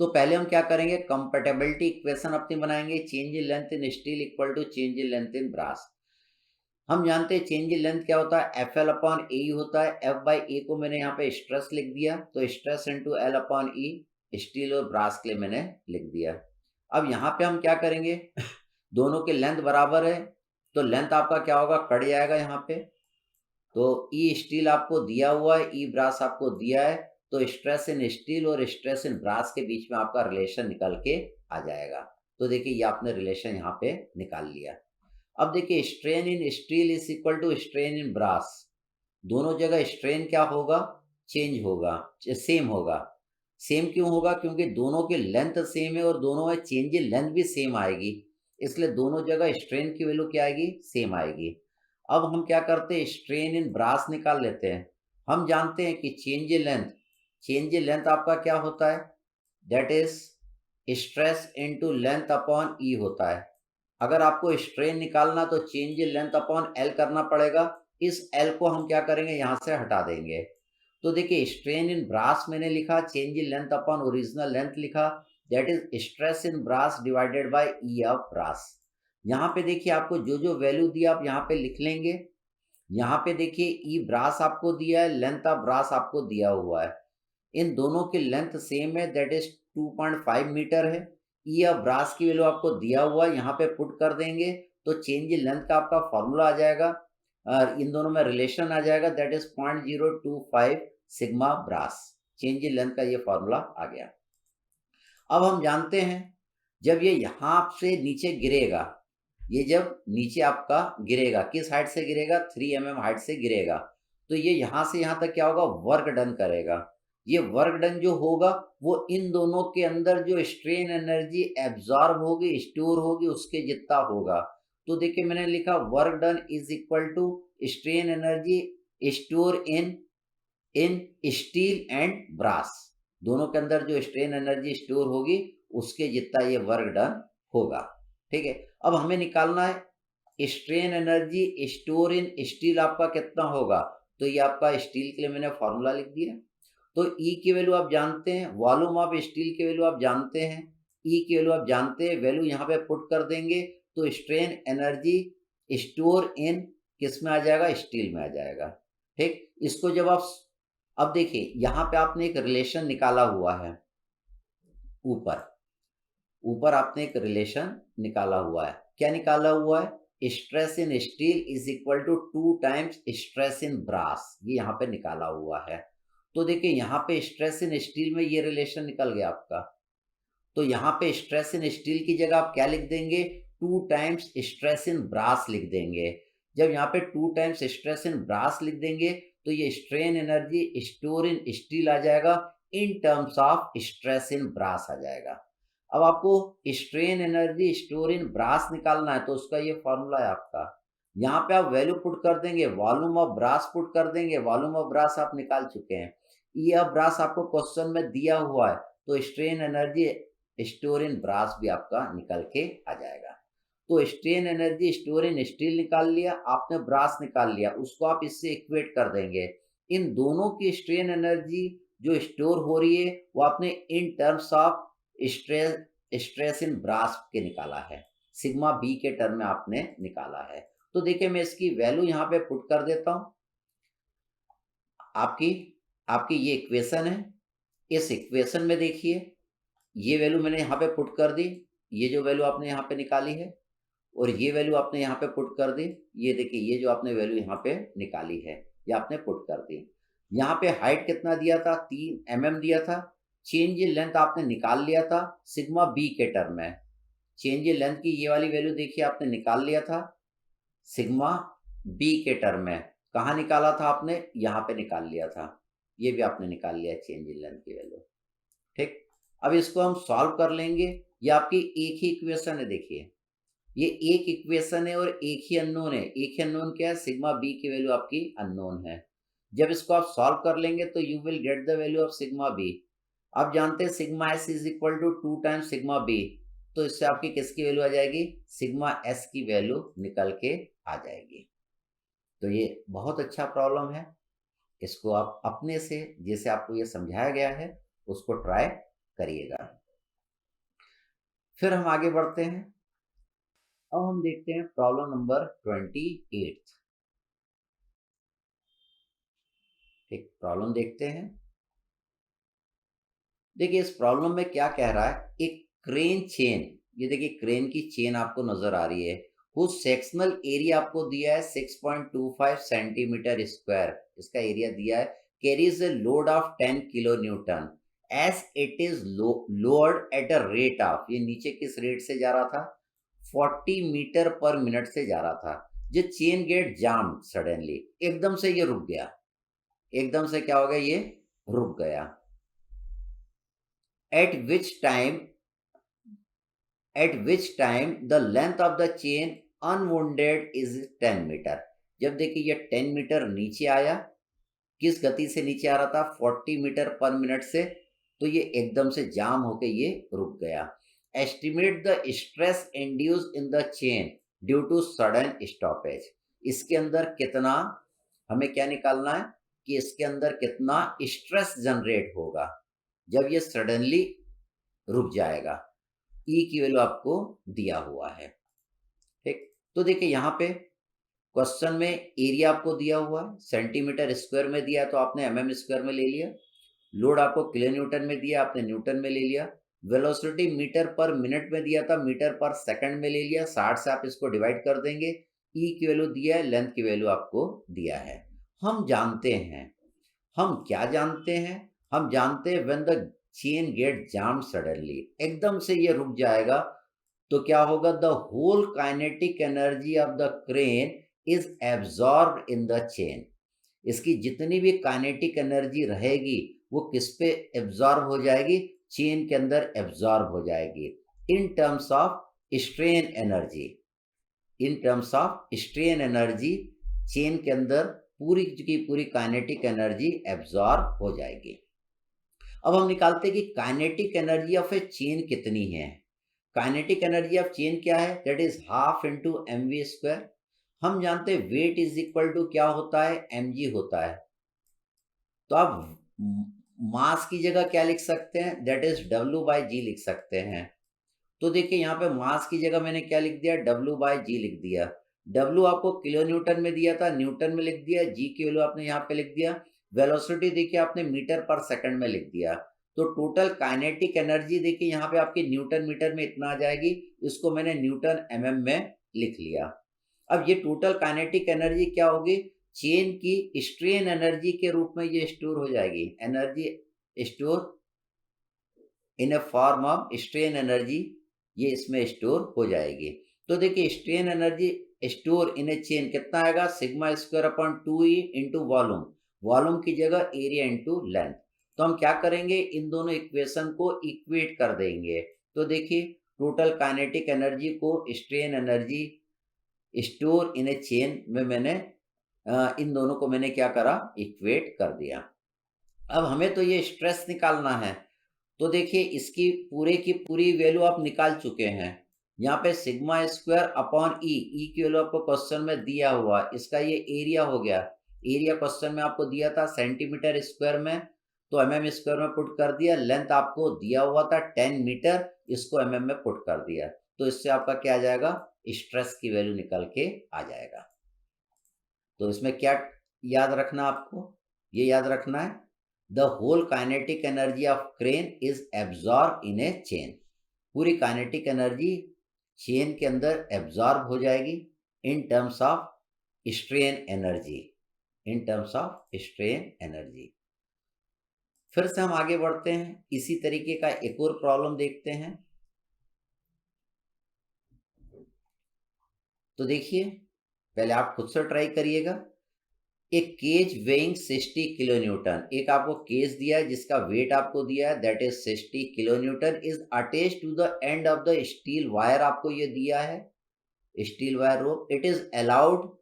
तो पहले हम क्या करेंगे, कंपैटिबिलिटी इक्वेशन अपनी बनाएंगे। Change in length in steel equal to change in length in brass. हम जानते हैं चेंज इन लेंथ क्या होता है, एफ एल अपॉन ए होता है। एफ बाई ए को मैंने यहाँ पे स्ट्रेस लिख दिया, तो स्ट्रेस इंटू एल अपॉन ई स्टील और ब्रास के लिए मैंने लिख दिया। अब यहाँ पे हम क्या करेंगे, दोनों के लेंथ बराबर है, तो लेंथ आपका क्या होगा, कट जाएगा यहाँ पे। तो ई स्टील आपको दिया हुआ है, ई ब्रास आपको दिया है, तो स्ट्रेस इन स्टील और स्ट्रेस इन ब्रास के बीच में आपका रिलेशन निकल के आ जाएगा। तो देखिए, ये आपने रिलेशन यहाँ पे निकाल लिया। अब देखिए, strain in steel is equal to strain in brass. दोनों जगह स्ट्रेन क्या होगा, चेंज होगा, सेम होगा। सेम क्यों होगा, क्योंकि दोनों की लेंथ सेम है और दोनों में चेंज इन लेंथ भी सेम आएगी, इसलिए दोनों जगह स्ट्रेन की वैल्यू क्या आएगी, सेम आएगी। अब हम क्या करते हैं, स्ट्रेन इन ब्रास निकाल लेते हैं। हम जानते हैं कि चेंज इन लेंथ आपका क्या होता है, that is stress into length upon E होता है। अगर आपको स्ट्रेन निकालना तो चेंज इन लेंथ अपॉन एल करना पड़ेगा। इस एल को हम क्या करेंगे, यहाँ से हटा देंगे। तो देखिए, स्ट्रेन इन ब्रास मैंने लिखा, चेंज इन लेंथ अपॉन ओरिजिनल लेंथ लिखा, that is stress in brass divided by E of brass. यहाँ पे देखिए, आपको जो जो वैल्यू दिया आप यहाँ पे लिख लेंगे। यहाँ पे देखिए, ई ब्रास आपको दिया है, लेंथ ऑफ ब्रास आपको दिया हुआ है। इन दोनों की लेंथ सेम है, दैट इज 2.5 मीटर है। ई ऑफ ब्रास की वैल्यू आपको दिया हुआ है, यहाँ पे पुट कर देंगे, तो चेंज इन लेंथ का आपका फॉर्मूला आ जाएगा, और इन दोनों में रिलेशन आ जाएगा, that is 0.025 sigma brass. Change in length का ये फॉर्मूला आ गया। अब हम जानते हैं, जब ये यहाँ से नीचे गिरेगा, ये जब नीचे आपका गिरेगा, किस हाइट से गिरेगा, 3 mm हाइट से गिरेगा, तो ये यहाँ से यहाँ तक क्या होगा, वर्क डन करेगा। ये वर्क डन जो होगा, वो इन दोनों के अंदर जो स्ट्रेन एनर्जी एब्जॉर्ब होगी, स्टोर होगी, उसके जितना होगा। तो देखिए, मैंने लिखा work done is equal to strain energy store in steel and brass. दोनों के अंदर जो स्ट्रेन एनर्जी स्टोर होगी, उसके जितना ये वर्क डन होगा। ठीक है, अब हमें निकालना है strain energy store in steel आपका कितना होगा। तो ये आपका स्टील के लिए मैंने फॉर्मूला लिख दिया। तो ई की वैल्यू आप जानते हैं, वॉल्यूम ऑफ स्टील की वैल्यू आप जानते हैं, ई की वैल्यू आप जानते हैं, वैल्यू यहाँ पे पुट कर देंगे, तो स्ट्रेन एनर्जी स्टोर इन किस में आ जाएगा, स्टील में आ जाएगा। ठीक, इसको जब आप, अब देखिए, यहाँ पे आपने एक रिलेशन निकाला हुआ है, ऊपर ऊपर आपने एक रिलेशन निकाला हुआ है। क्या निकाला हुआ है, stress in steel is equal to 2 times stress in brass, ये यहाँ पे निकाला हुआ है। तो देखिए, यहाँ पे स्ट्रेस इन स्टील में ये रिलेशन निकल गया आपका, तो यहाँ पे स्ट्रेस इन स्टील की जगह आप क्या लिख देंगे, 2 टाइम्स स्ट्रेस इन ब्रास लिख देंगे। जब यहाँ पे 2 टाइम्स स्ट्रेस इन ब्रास लिख देंगे, तो ये strain energy store in steel आ जाएगा, in terms of stress in brass आ जाएगा। अब आपको strain energy store in brass निकालना है, तो उसका ये फॉर्मूला है आपका। यहाँ पे आप वैल्यू पुट कर देंगे, वॉल्यूम ऑफ ब्रास पुट कर देंगे, वॉल्यूम ऑफ ब्रास आप निकाल चुके हैं। ई ऑफ ब्रास आपको क्वेश्चन में दिया हुआ है, तो strain energy store in brass भी आपका निकल के आ जाएगा। तो strain energy store in steel निकाल लिया आपने, ब्रास निकाल लिया, उसको आप इससे इक्वेट कर देंगे। इन दोनों की स्ट्रेन एनर्जी जो स्टोर हो रही है, वो आपने in terms of stress in brass के निकाला है, सिग्मा बी के टर्म में आपने निकाला है। तो देखिए, मैं इसकी वैल्यू यहाँ पे पुट कर देता हूँ। आपकी ये इक्वेशन है। इस इक्वेशन में देखिए, ये वैल्यू मैंने यहाँ पे पुट कर दी, ये जो वैल्यू आपने यहाँ पे निकाली है, और ये वैल्यू आपने यहाँ पे पुट कर दी। ये देखिए, ये जो आपने वैल्यू यहाँ पे निकाली है, ये आपने पुट कर दी। यहाँ पे हाइट कितना दिया था, 3 mm दिया था। चेंज इन लेंथ आपने निकाल लिया था सिग्मा बी के टर्म में। चेंज इन लेंथ की ये वाली वैल्यू देखिए आपने निकाल लिया था सिग्मा बी के टर्म में। कहाँ निकाला था आपने, यहाँ पे निकाल लिया था। ये भी आपने निकाल लिया चेंज इन लेंथ की वैल्यू। ठीक, अब इसको हम सॉल्व कर लेंगे। ये आपकी एक ही इक्वेशन है, देखिए ये एक इक्वेशन है और एक ही अननोन है। एक ही अननोन क्या है, सिग्मा बी की वैल्यू आपकी अननोन है। जब इसको आप सॉल्व कर लेंगे तो you will get the value of sigma B. आप जानते हैं sigma S is equal to 2 times sigma B, तो इससे आपकी किसकी वैल्यू आ जाएगी, सिग्मा एस की वैल्यू निकल के आ जाएगी। तो ये बहुत अच्छा प्रॉब्लम है, इसको आप अपने से जैसे आपको ये समझाया गया है उसको ट्राई करिएगा। फिर हम आगे बढ़ते हैं। अब हम देखते हैं प्रॉब्लम नंबर 28। एक प्रॉब्लम देखते हैं। देखिए इस प्रॉब्लम में क्या कह रहा है, एक क्रेन चेन, ये देखिए क्रेन की चेन आपको नजर आ रही है, उस सेक्शनल एरिया आपको दिया है 6.25 सेंटीमीटर स्क्वायर, इसका एरिया दिया है, carries a load of 10 kilo newton as it is lowered at a rate of, ये नीचे किस रेट से जा रहा था, 40 मीटर पर मिनट से जा रहा था। जो चेन गेट जाम सडनली, एकदम से ये रुक गया, एकदम से क्या हो गया, ये रुक गया। at which time the length of the chain unwounded is 10 metre. जब देखिए ये 10 मीटर नीचे आया, किस गति से नीचे आ रहा था, 40 मीटर पर मिनट से, तो ये एकदम से जाम होके ये रुक गया। Estimate the stress induce in the chain due to sudden stoppage, इसके अंदर कितना, हमें क्या निकालना है कि इसके अंदर कितना स्ट्रेस जनरेट होगा जब ये सडनली रुक जाएगा। ई की वैल्यू आपको दिया हुआ है। ठीक, तो देखिए यहाँ पे क्वेश्चन में एरिया आपको दिया हुआ है, सेंटीमीटर स्क्वायर में दिया तो आपने mm स्क्वायर में ले लिया। लोड आपको किलो न्यूटन में दिया, आपने न्यूटन में ले लिया। वेलोसिटी मीटर पर मिनट में दिया था, मीटर पर सेकंड में ले लिया। 60 से आप इसको डिवाइड कर देंगे। ई की वैल्यू दिया है, लेंथ की वैल्यू आपको दिया है। हम जानते हैं, हम क्या जानते हैं, हम जानते हैं when the chain get jam suddenly, एकदम से ये रुक जाएगा तो क्या होगा, the whole kinetic energy of the crane is absorbed in the chain, इसकी जितनी भी काइनेटिक एनर्जी रहेगी वो किस पे एब्जॉर्ब हो जाएगी, चेन के अंदर एब्जॉर्ब हो जाएगी in terms of strain energy. In terms of strain energy chain के अंदर पूरी की पूरी काइनेटिक एनर्जी एब्जॉर्ब हो जाएगी। अब हम निकालते हैं कि kinetic energy of a chain कितनी है। काइनेटिक एनर्जी ऑफ चेन क्या है, that is half into M V square. हम जानते हैं वेट इज इक्वल टू क्या होता है, एम जी होता है। तो आप मास की जगह क्या लिख सकते हैं, दैट इज डब्ल्यू बाई जी लिख सकते हैं। तो देखिए यहाँ पे मास की जगह मैंने क्या लिख दिया, डब्ल्यू बाई जी लिख दिया। डब्ल्यू आपको किलो न्यूटन में दिया था, न्यूटन में लिख दिया। जी की वैल्यू आपने यहाँ पे लिख दिया। वेलोसिटी देखिए आपने मीटर पर सेकंड में लिख दिया। तो टोटल काइनेटिक एनर्जी देखिए यहाँ पे आपकी न्यूटन मीटर में इतना आ जाएगी, इसको मैंने न्यूटन mm में लिख लिया। अब ये टोटल काइनेटिक एनर्जी क्या होगी, चेन की स्ट्रेन एनर्जी के रूप में ये स्टोर हो जाएगी। Energy store in A form of strain energy, ये इसमें स्टोर हो जाएगी। तो देखिए strain energy store in a chain कितना आएगा, sigma square upon 2e into volume, volume की जगह एरिया इंटू लेंथ। तो हम क्या करेंगे, इन दोनों इक्वेशन को इक्वेट कर देंगे। तो देखिए टोटल काइनेटिक एनर्जी को strain energy store in a chain में मैंने इन दोनों को मैंने क्या करा, इक्वेट कर दिया। अब हमें तो ये स्ट्रेस निकालना है, तो देखिए इसकी पूरे की पूरी वैल्यू आप निकाल चुके हैं। यहाँ पे सिग्मा स्क्वायर अपॉन ई की वैल्यू आपको क्वेश्चन में दिया हुआ, इसका ये एरिया हो गया। एरिया क्वेश्चन में आपको दिया था सेंटीमीटर स्क्वायर में, तो mm स्क्वायर में पुट कर दिया। लेंथ आपको दिया हुआ था 10 मीटर, इसको mm में पुट कर दिया। तो इससे आपका क्या आ जाएगा, स्ट्रेस की वैल्यू निकल के आ जाएगा। तो इसमें क्या याद रखना आपको, ये याद रखना है, the whole kinetic energy of crane is absorb in a chain, पूरी काइनेटिक एनर्जी चेन के अंदर एब्जॉर्ब हो जाएगी in terms of strain energy, in terms of strain energy. फिर से हम आगे बढ़ते हैं, इसी तरीके का एक और प्रॉब्लम देखते हैं। तो देखिए, पहले आप खुद से ट्राई करिएगा। एक केज वेइंग 60 किलो न्यूटन, एक आपको केज दिया है जिसका वेट आपको दिया है that is 60 kilo newton, is attached to the end of the steel wire, आपको ये दिया है steel wire rope.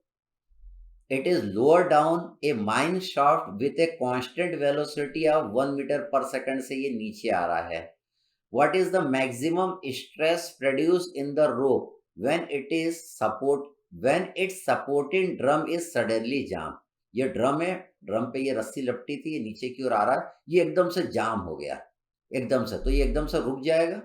It is lower down a mine shaft with a constant velocity of 1 meter per second से ये नीचे आ रहा है। What is the maximum stress produced in the rope when its supporting drum is suddenly jam? ये drum है, drum पे ये रस्सी लपटी थी, ये नीचे की ओर आ रहा है, ये एकदम से जाम हो गया, एकदम से, तो ये एकदम से रुक जाएगा।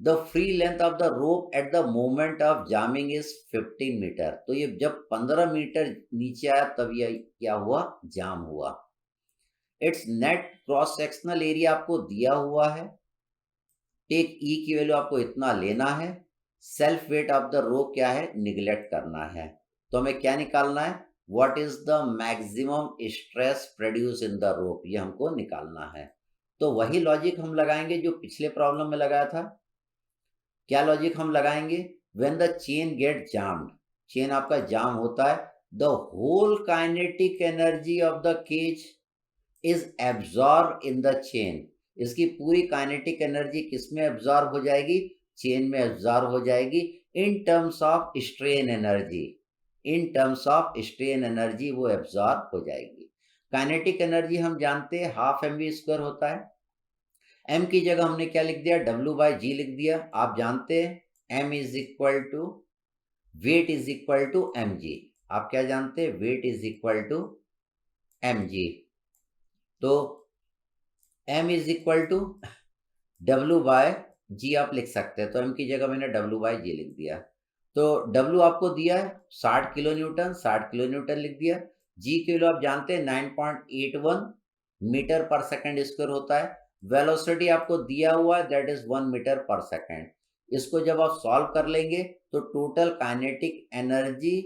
The free length of the rope at the moment of jamming is 15 metre. तो ये जब 15 मीटर नीचे आया तब ये क्या हुआ, जाम हुआ। It's net cross sectional area आपको दिया हुआ है, टेक ई की वैल्यू आपको इतना लेना है, सेल्फ वेट ऑफ द रोप क्या है, निगलेक्ट करना है। तो हमें क्या निकालना है, what is the maximum stress produce in the rope, ये हमको निकालना है। तो वही लॉजिक हम लगाएंगे जो पिछले प्रॉब्लम में लगाया था। क्या लॉजिक हम लगाएंगे, when the chain get jammed, chain आपका जाम होता है, the whole kinetic energy of the cage is absorb in the chain, इसकी पूरी काइनेटिक एनर्जी किसमें एब्जॉर्ब हो जाएगी, चेन में एब्जॉर्ब हो जाएगी, in terms of strain energy, in terms of strain energy वो एब्जॉर्ब हो जाएगी। काइनेटिक एनर्जी हम जानते हैं हाफ mv² होता है, m की जगह हमने क्या लिख दिया, W/G लिख दिया। आप जानते हैं m is equal to weight is equal to mg, आप क्या जानते हैं, weight is equal to mg। तो m is equal to W/G आप लिख सकते हैं, तो m की जगह मैंने W/G लिख दिया। तो W आपको दिया है 60 किलो न्यूटन, 60 किलो न्यूटन लिख दिया। G की वैल्यू आप जानते हैं 9.81 मीटर पर सेकंड स्क्वायर होता है। वेलोसिटी आपको दिया हुआ है दैट इज 1 मीटर पर सेकंड। इसको जब आप सॉल्व कर लेंगे तो टोटल काइनेटिक एनर्जी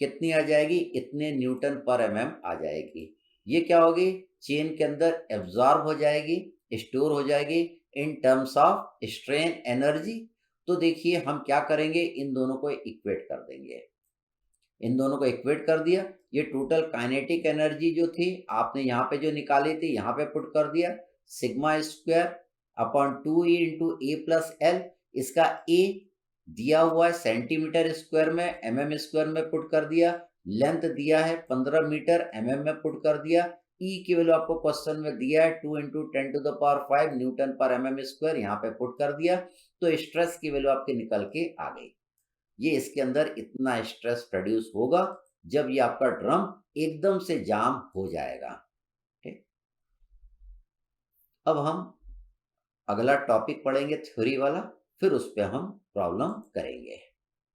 कितनी आ जाएगी, इतने न्यूटन पर mm आ जाएगी। ये क्या होगी, चेन के अंदर एब्जॉर्ब हो जाएगी, स्टोर हो जाएगी in terms of strain energy. तो देखिए हम क्या करेंगे, इन दोनों को इक्वेट कर देंगे, इन दोनों को इक्वेट कर दिया। ये टोटल काइनेटिक एनर्जी जो थी आपने यहाँ पे जो निकाली थी यहाँ पे पुट कर दिया, sigma square upon 2e into A plus L, इसका ए दिया हुआ है सेंटीमीटर स्क्वायर में, mm² में पुट कर दिया, लेंथ दिया है 15 मीटर, mm में पुट कर दिया, ई की वैल्यू आपको क्वेश्चन में दिया है 2 इंटू 10⁵ न्यूटन पर mm², यहाँ पे पुट कर दिया। तो स्ट्रेस की वैल्यू आपके निकल के आ गई, ये इसके अंदर इतना स्ट्रेस प्रोड्यूस होगा जब ये आपका ड्रम एकदम से जाम हो जाएगा। ठीक, अब हम अगला टॉपिक पढ़ेंगे थ्योरी वाला, फिर उस पर हम प्रॉब्लम करेंगे।